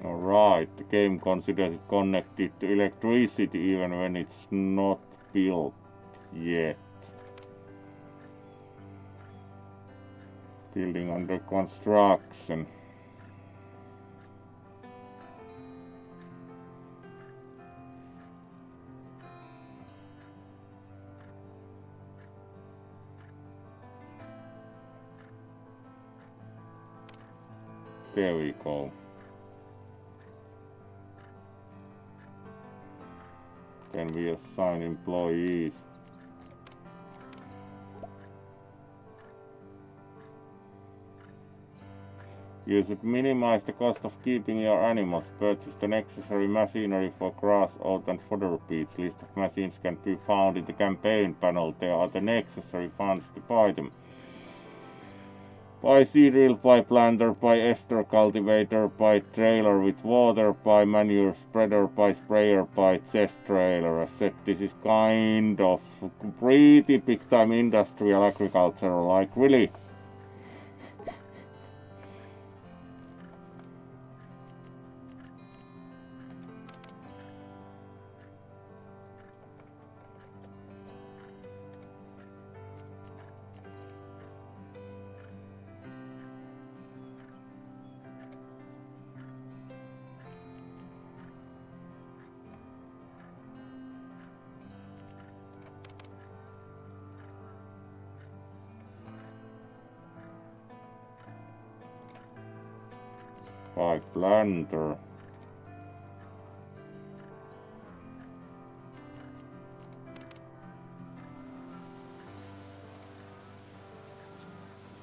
Alright, the game considers it connected to electricity even when it's not built yet. Building under construction. There we go. Then we assign employees. You should minimize the cost of keeping your animals. Purchase the necessary machinery for grass, oat and fodder pits. List of machines can be found in the campaign panel. There are the necessary funds to buy them. Buy seed drill, buy planter, buy ester cultivator, buy trailer with water, buy manure spreader, buy sprayer, buy chest trailer. As said, this is kind of pretty big time industrial agriculture, like really. Buy planter.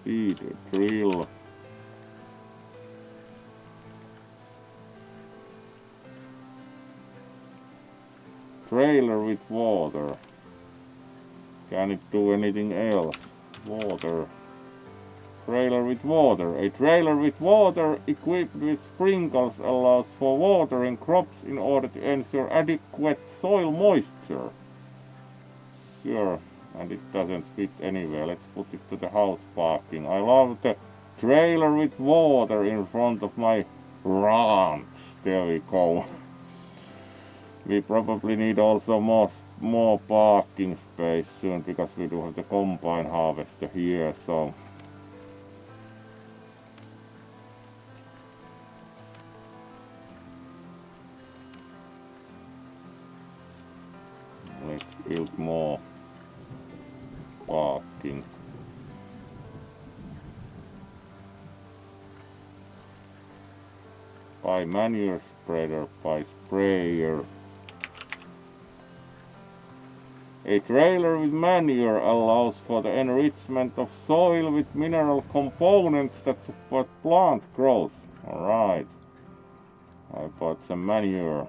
Seed drill. Trailer with water. Can it do anything else? Water. Trailer with water. A trailer with water equipped with sprinkles allows for watering crops in order to ensure adequate soil moisture. Sure, and it doesn't fit anywhere. Let's put it to the house parking. I love the trailer with water in front of my ranch. There we go. We probably need also more parking space soon because we do have the combine harvester here, so let's build more parking. Buy manure spreader, buy sprayer. A trailer with manure allows for the enrichment of soil with mineral components that support plant growth. Alright. I bought some manure.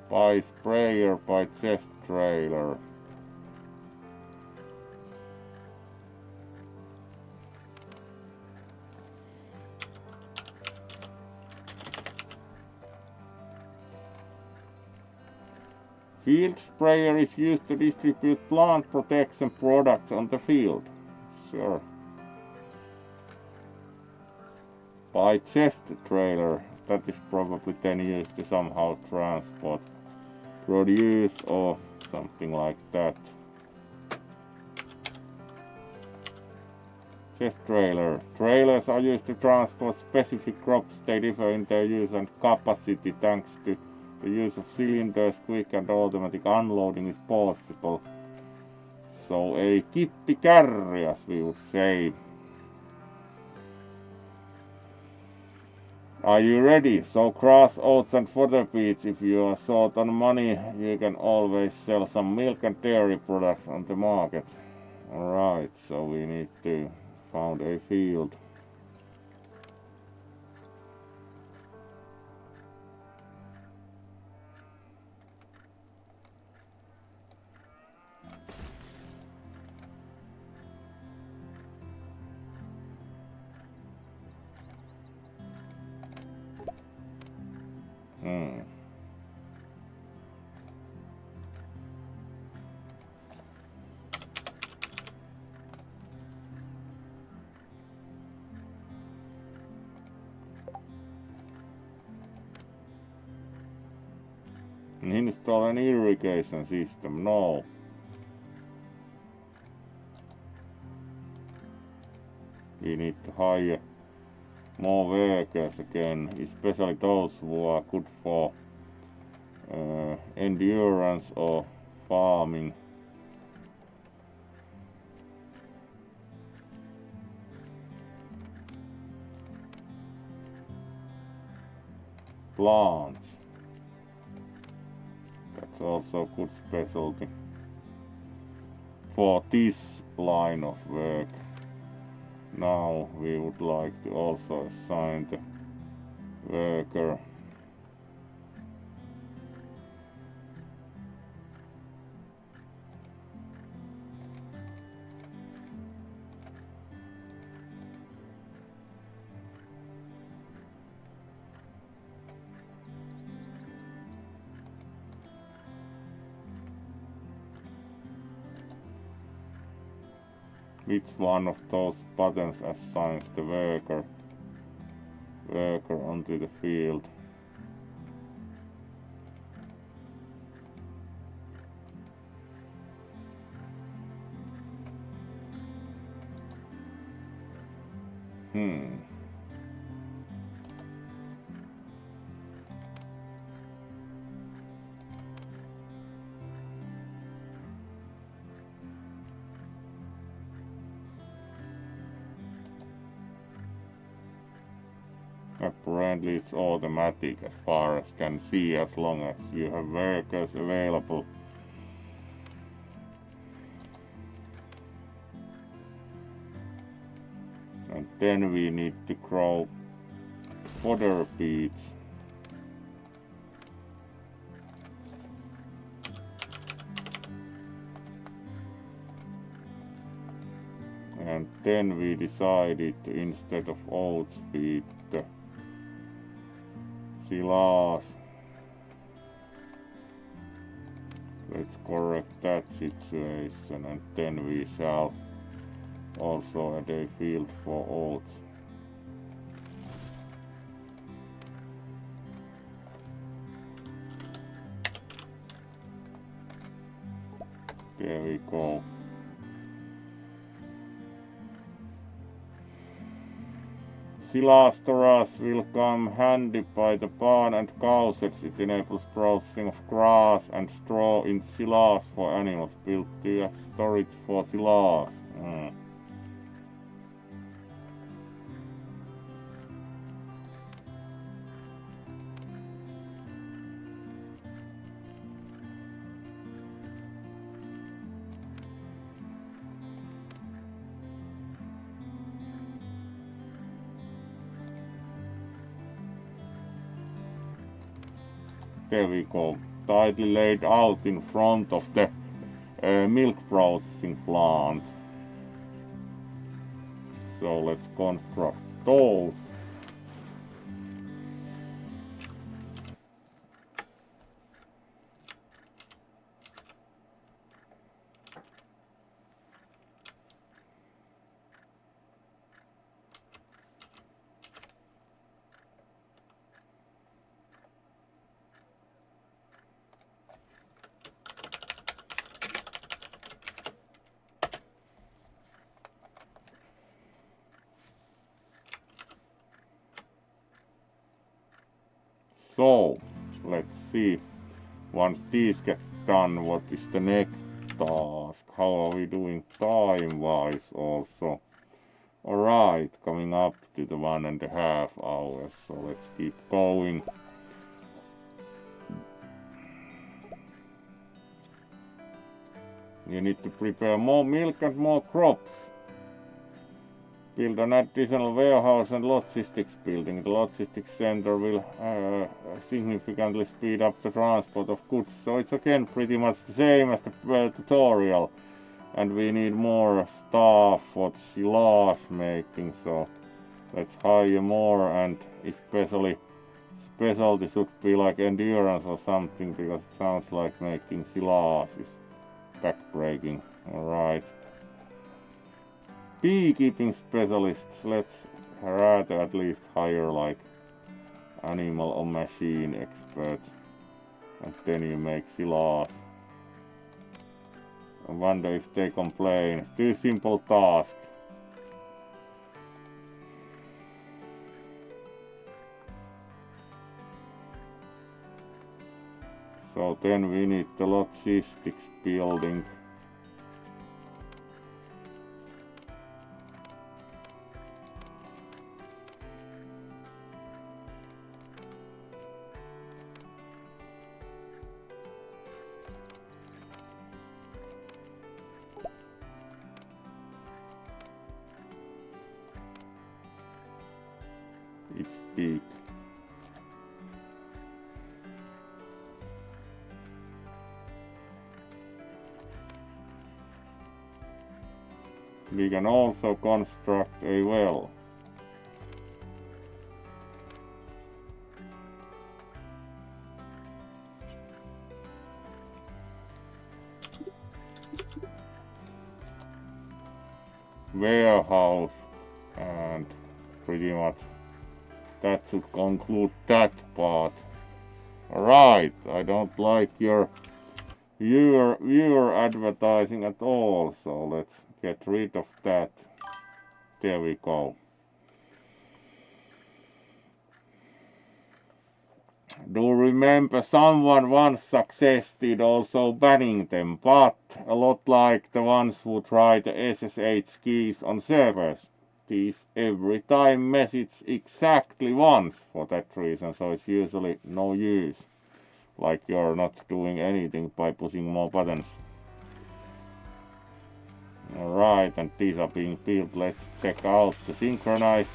Buy sprayer, buy chest trailer. Field sprayer is used to distribute plant protection products on the field. Sure. Buy chest trailer. That is probably then used to somehow transport produce or something like that. Chest trailer. Trailers are used to transport specific crops. They differ in their use and capacity thanks to the use of cylinders. Quick and automatic unloading is possible. So a kitty carry, as we would say. Are you ready? So grass, oats and fodder pits. If you are short on money, you can always sell some milk and dairy products on the market. Alright, so we need to find a field. Install an irrigation system. No. We need to hire more workers again, especially those who are good for endurance or farming. plants. That's also good specialty for this line of work. Now we would like to also assign the worker which one of those buttons assigns the worker onto the field. Apparently it's automatic as far as can see, as long as you have workers available. And then we need to grow fodder beets. And then we decided to, instead of oats, feed the silage. Let's correct that situation, and then we shall also add a field for oats. There we go. Silage storage will come handy by the barn and cowsheds. It enables processing of grass and straw in silage for animals, built to storage for silage. There we go, tightly laid out in front of the milk processing plant. So let's construct those. So, let's see, once these get done, what is the next task? How are we doing time-wise also? Alright, coming up to the 1.5 hours, so let's keep going. You need to prepare more milk and more crops. Build an additional warehouse and logistics building. The logistics center will significantly speed up the transport of goods. So it's again pretty much the same as the tutorial. And we need more staff for the silage making. So let's hire more, and especially specialty should be like endurance or something, because it sounds like making silage is backbreaking. Alright. Beekeeping specialists, let's rather at least hire like animal or machine experts, and then you make silage. I wonder if they complain. It's too simple task. So then we need the logistics building. speak. We can also construct a well. Warehouse, and pretty much that should conclude that part. Right, I don't like your viewer advertising at all, so let's get rid of that. There we go. Do remember someone once succeeded also banning them, but a lot like the ones who try the SSH keys on servers. These every time message exactly once for that reason, so it's usually no use. Like you're not doing anything by pushing more buttons. Alright, and these are being built. Let's check out the synchronized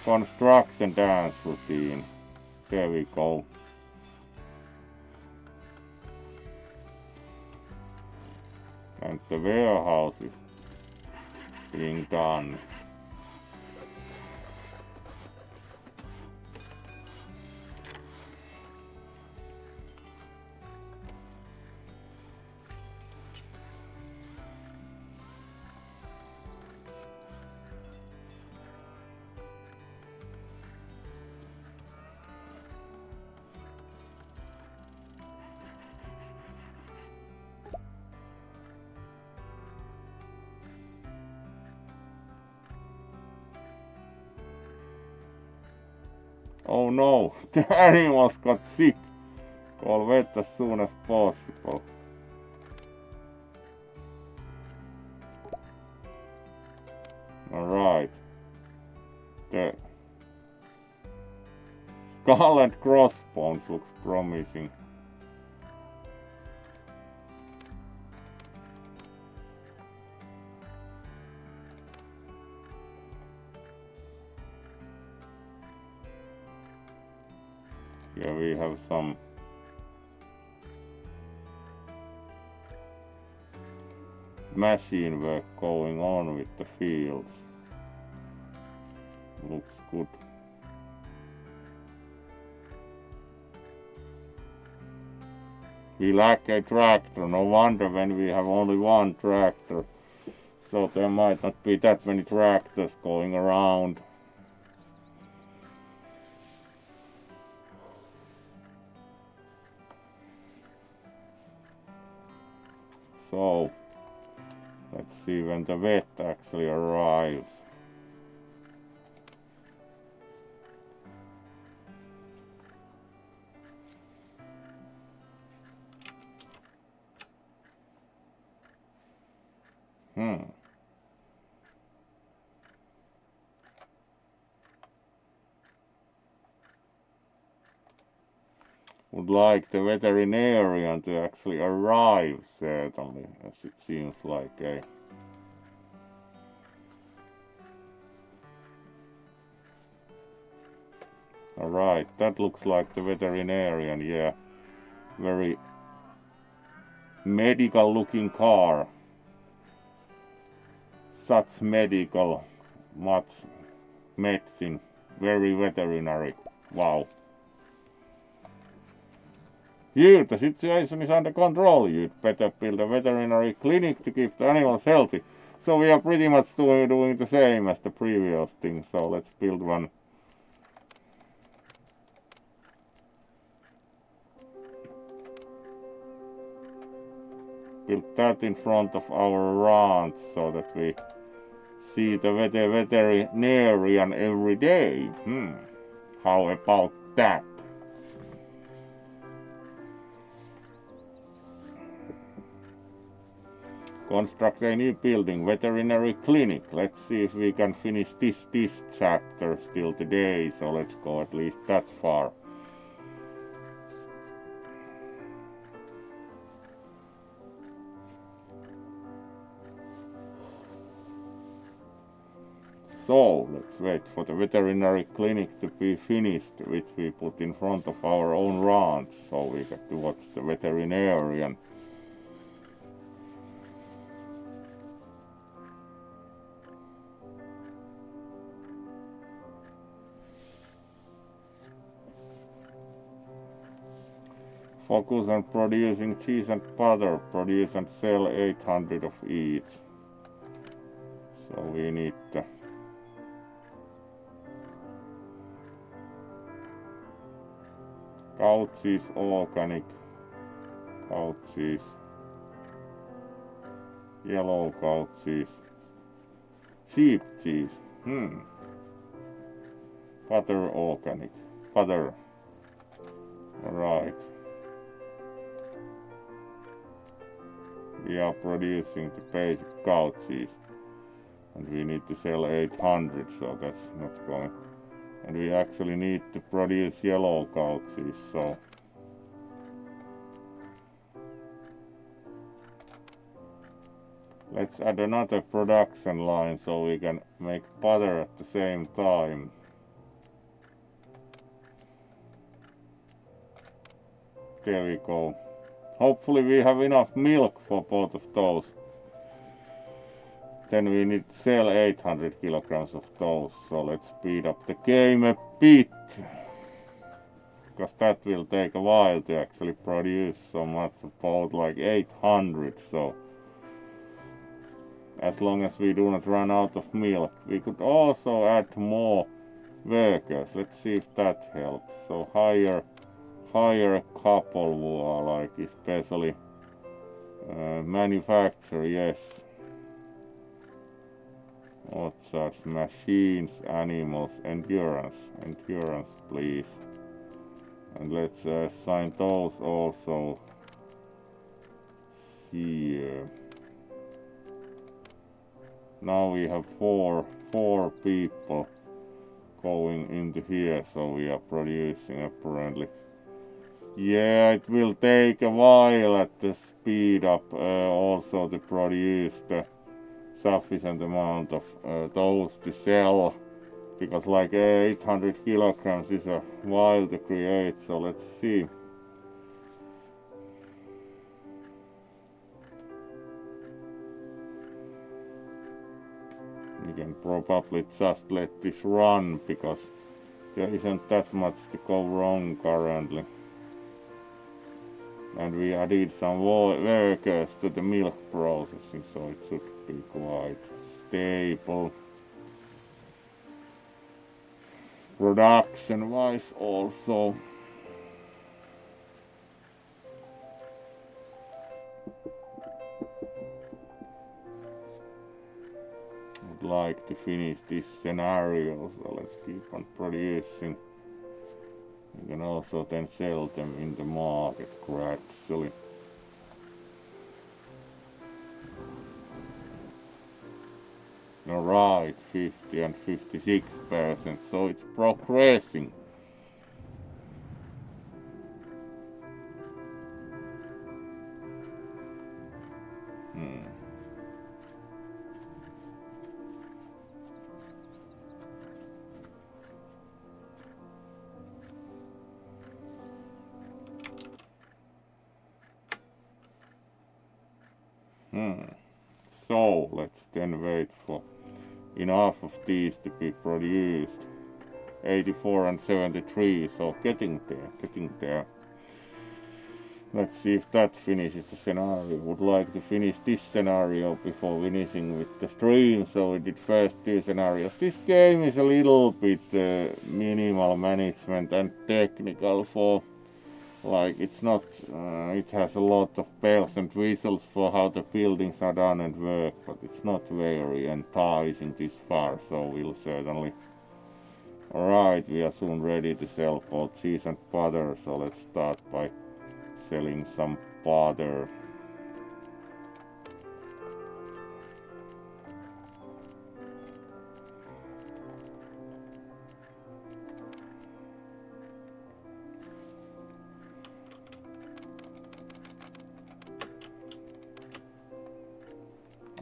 construction dance routine. There we go. And the warehouse is being done. Oh no, the animals got sick. Call vet as soon as possible. Alright. The skull and crossbones looks promising. Here we have some machine work going on with the fields. Looks good. We lack a tractor, no wonder when we have only one tractor. So there might not be that many tractors going around. So, let's see when the vet actually arrives. Would like the veterinarian to actually arrive, certainly, as it seems like a... Alright, that looks like the veterinarian, yeah. Very medical looking car. Such medical, much medicine, very veterinary. Wow. You, the situation is under control. You'd better build a veterinary clinic to keep the animals healthy. So we are pretty much doing the same as the previous thing. So let's build one. Build that in front of our ranch so that we see the veterinarian every day. How about that? Construct a new building, veterinary clinic. Let's see if we can finish this chapter still today, so let's go at least that far. So let's wait for the veterinary clinic to be finished, which we put in front of our own ranch, so we get to watch the veterinarian. Focus on producing cheese and butter, produce and sell 800 of each. So we need the cow cheese organic, cow cheese, yellow cow cheese, sheep cheese, butter organic, butter, alright. We are producing the basic cow cheese and we need to sell 800, so that's not going. And we actually need to produce yellow cow cheese, so let's add another production line so we can make butter at the same time. There we go. Hopefully we have enough milk for both of those. Then we need to sell 800 kilograms of those, so let's speed up the game a bit. Because that will take a while to actually produce so much, about like 800, so as long as we do not run out of milk. We could also add more workers, let's see if that helps. So hire a couple, like especially manufacturer, yes. What such machines, animals, endurance, please. And let's assign those also here. Now we have four people going into here, so we are producing apparently. Yeah, it will take a while at the speed up also to produce the sufficient amount of those to sell, because like 800 kilograms is a while to create, so let's see. We can probably just let this run, because there isn't that much to go wrong currently. And we added some workers to the milk processing, so it should be quite stable. Production wise also. I'd like to finish this scenario, so let's keep on producing. You can also then sell them in the market gradually. Alright, 50 and 56%, so it's progressing. So let's then wait for enough of these to be produced. 84 and 73, so getting there. Let's see if that finishes the scenario. Would like to finish this scenario before finishing with the stream, so we did first two scenarios. This game is a little bit minimal management and technical for, like, it's not, it has a lot of bells and whistles for how the buildings are done and work, but it's not very enticing this far, so we'll certainly. Alright, we are soon ready to sell both cheese and butter, so let's start by selling some butter.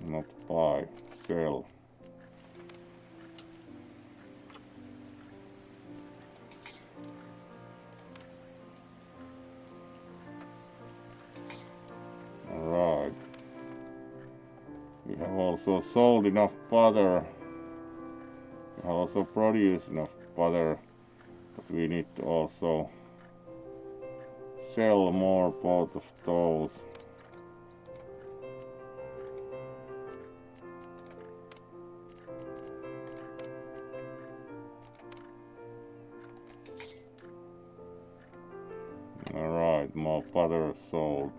Not buy, sell. also sold enough butter. We have also produced enough butter, but we need to also sell more both of those. Alright, more butter sold.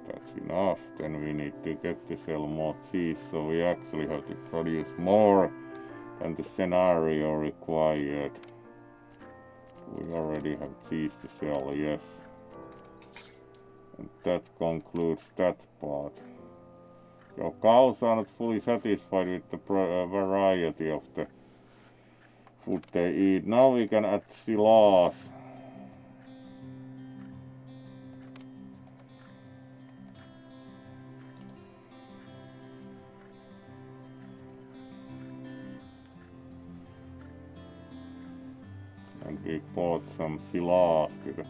That's enough. Then we need to get to sell more cheese, so we actually have to produce more than the scenario required. We already have cheese to sell, yes. And that concludes that part. Your cows are not fully satisfied with the variety of the food they eat. Now we can add silage. And we bought some silage to the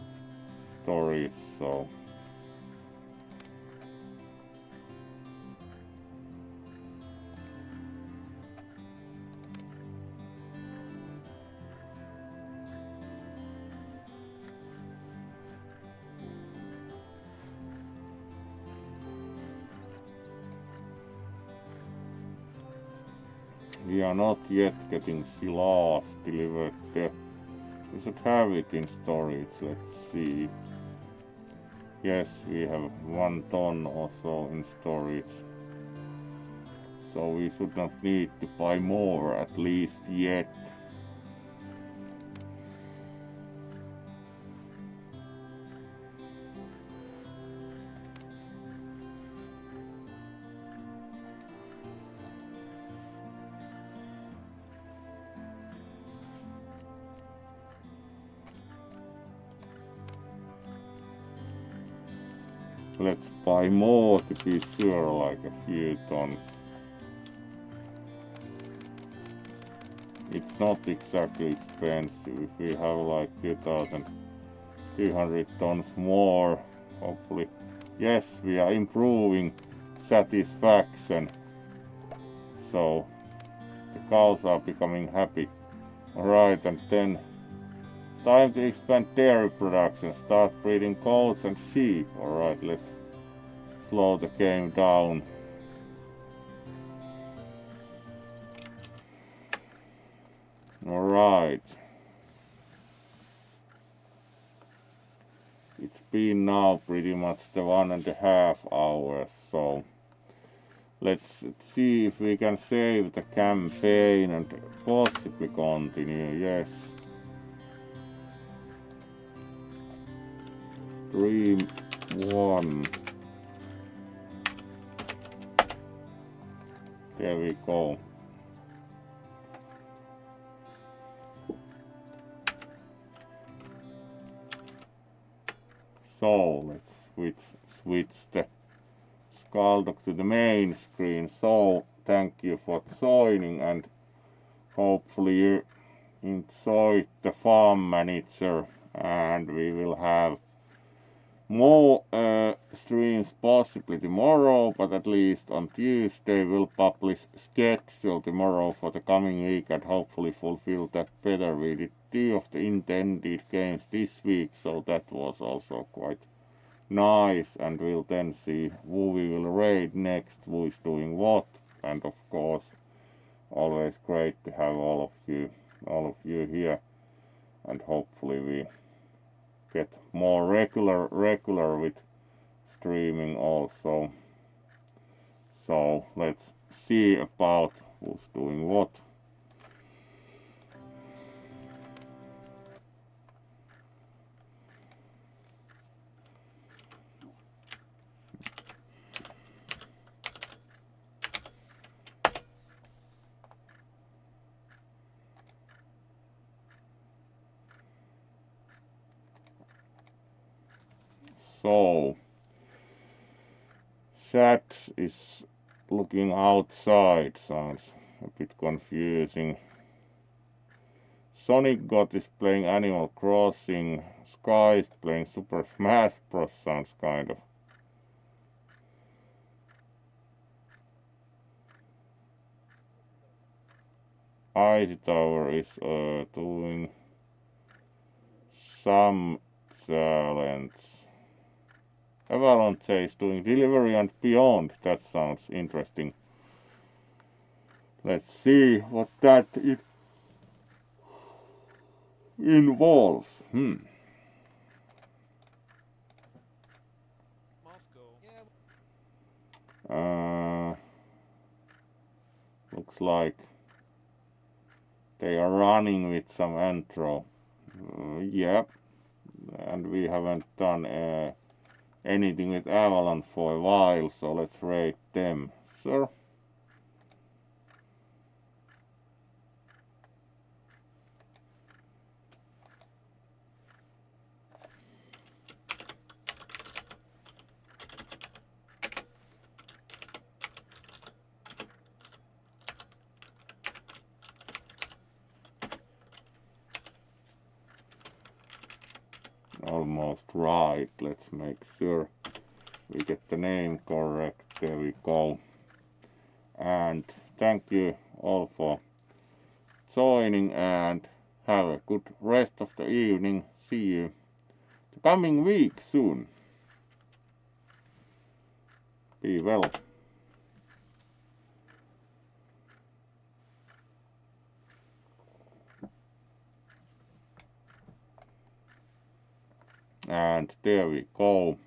storage, so we are not yet getting silage delivered there. We should have it in storage, let's see. Yes, we have 1 ton or so in storage. So we should not need to buy more, at least yet. Let's buy more to be sure, like a few tons. It's not exactly expensive. If we have like 2,200 tons more, hopefully. Yes, we are improving satisfaction. So the cows are becoming happy. Alright, and then time to expand dairy production. Start breeding goats and sheep. Alright, let's slow the game down. Alright. It's been now pretty much the 1.5 hours, so let's see if we can save the campaign and possibly continue. Yes. Stream 1. There we go. So let's switch the Skaldock to the main screen. So thank you for joining, and hopefully you enjoyed the farm manager, and we will have more streams possibly tomorrow, but at least on Tuesday we'll publish schedule tomorrow for the coming week and hopefully fulfill that better. We did 2 of the intended games this week, so that was also quite nice, and we'll then see who we will raid next, who is doing what, and of course always great to have all of you here, and hopefully we get more regular with streaming also. So let's see about who's doing what. So chat is looking outside, sounds a bit confusing. Sonic God is playing Animal Crossing. Sky is playing Super Smash Bros. Sounds kind of Icy Tower is doing some challenge. Avalanche is doing delivery and beyond. That sounds interesting. Let's see what that involves. Looks like they are running with some intro. Yep. And we haven't done anything with Avalon for a while, so let's rate them. Sure. Almost right. Let's make sure we get the name correct. There we go. And thank you all for joining and have a good rest of the evening. See you the coming week soon. Be well. And there we go.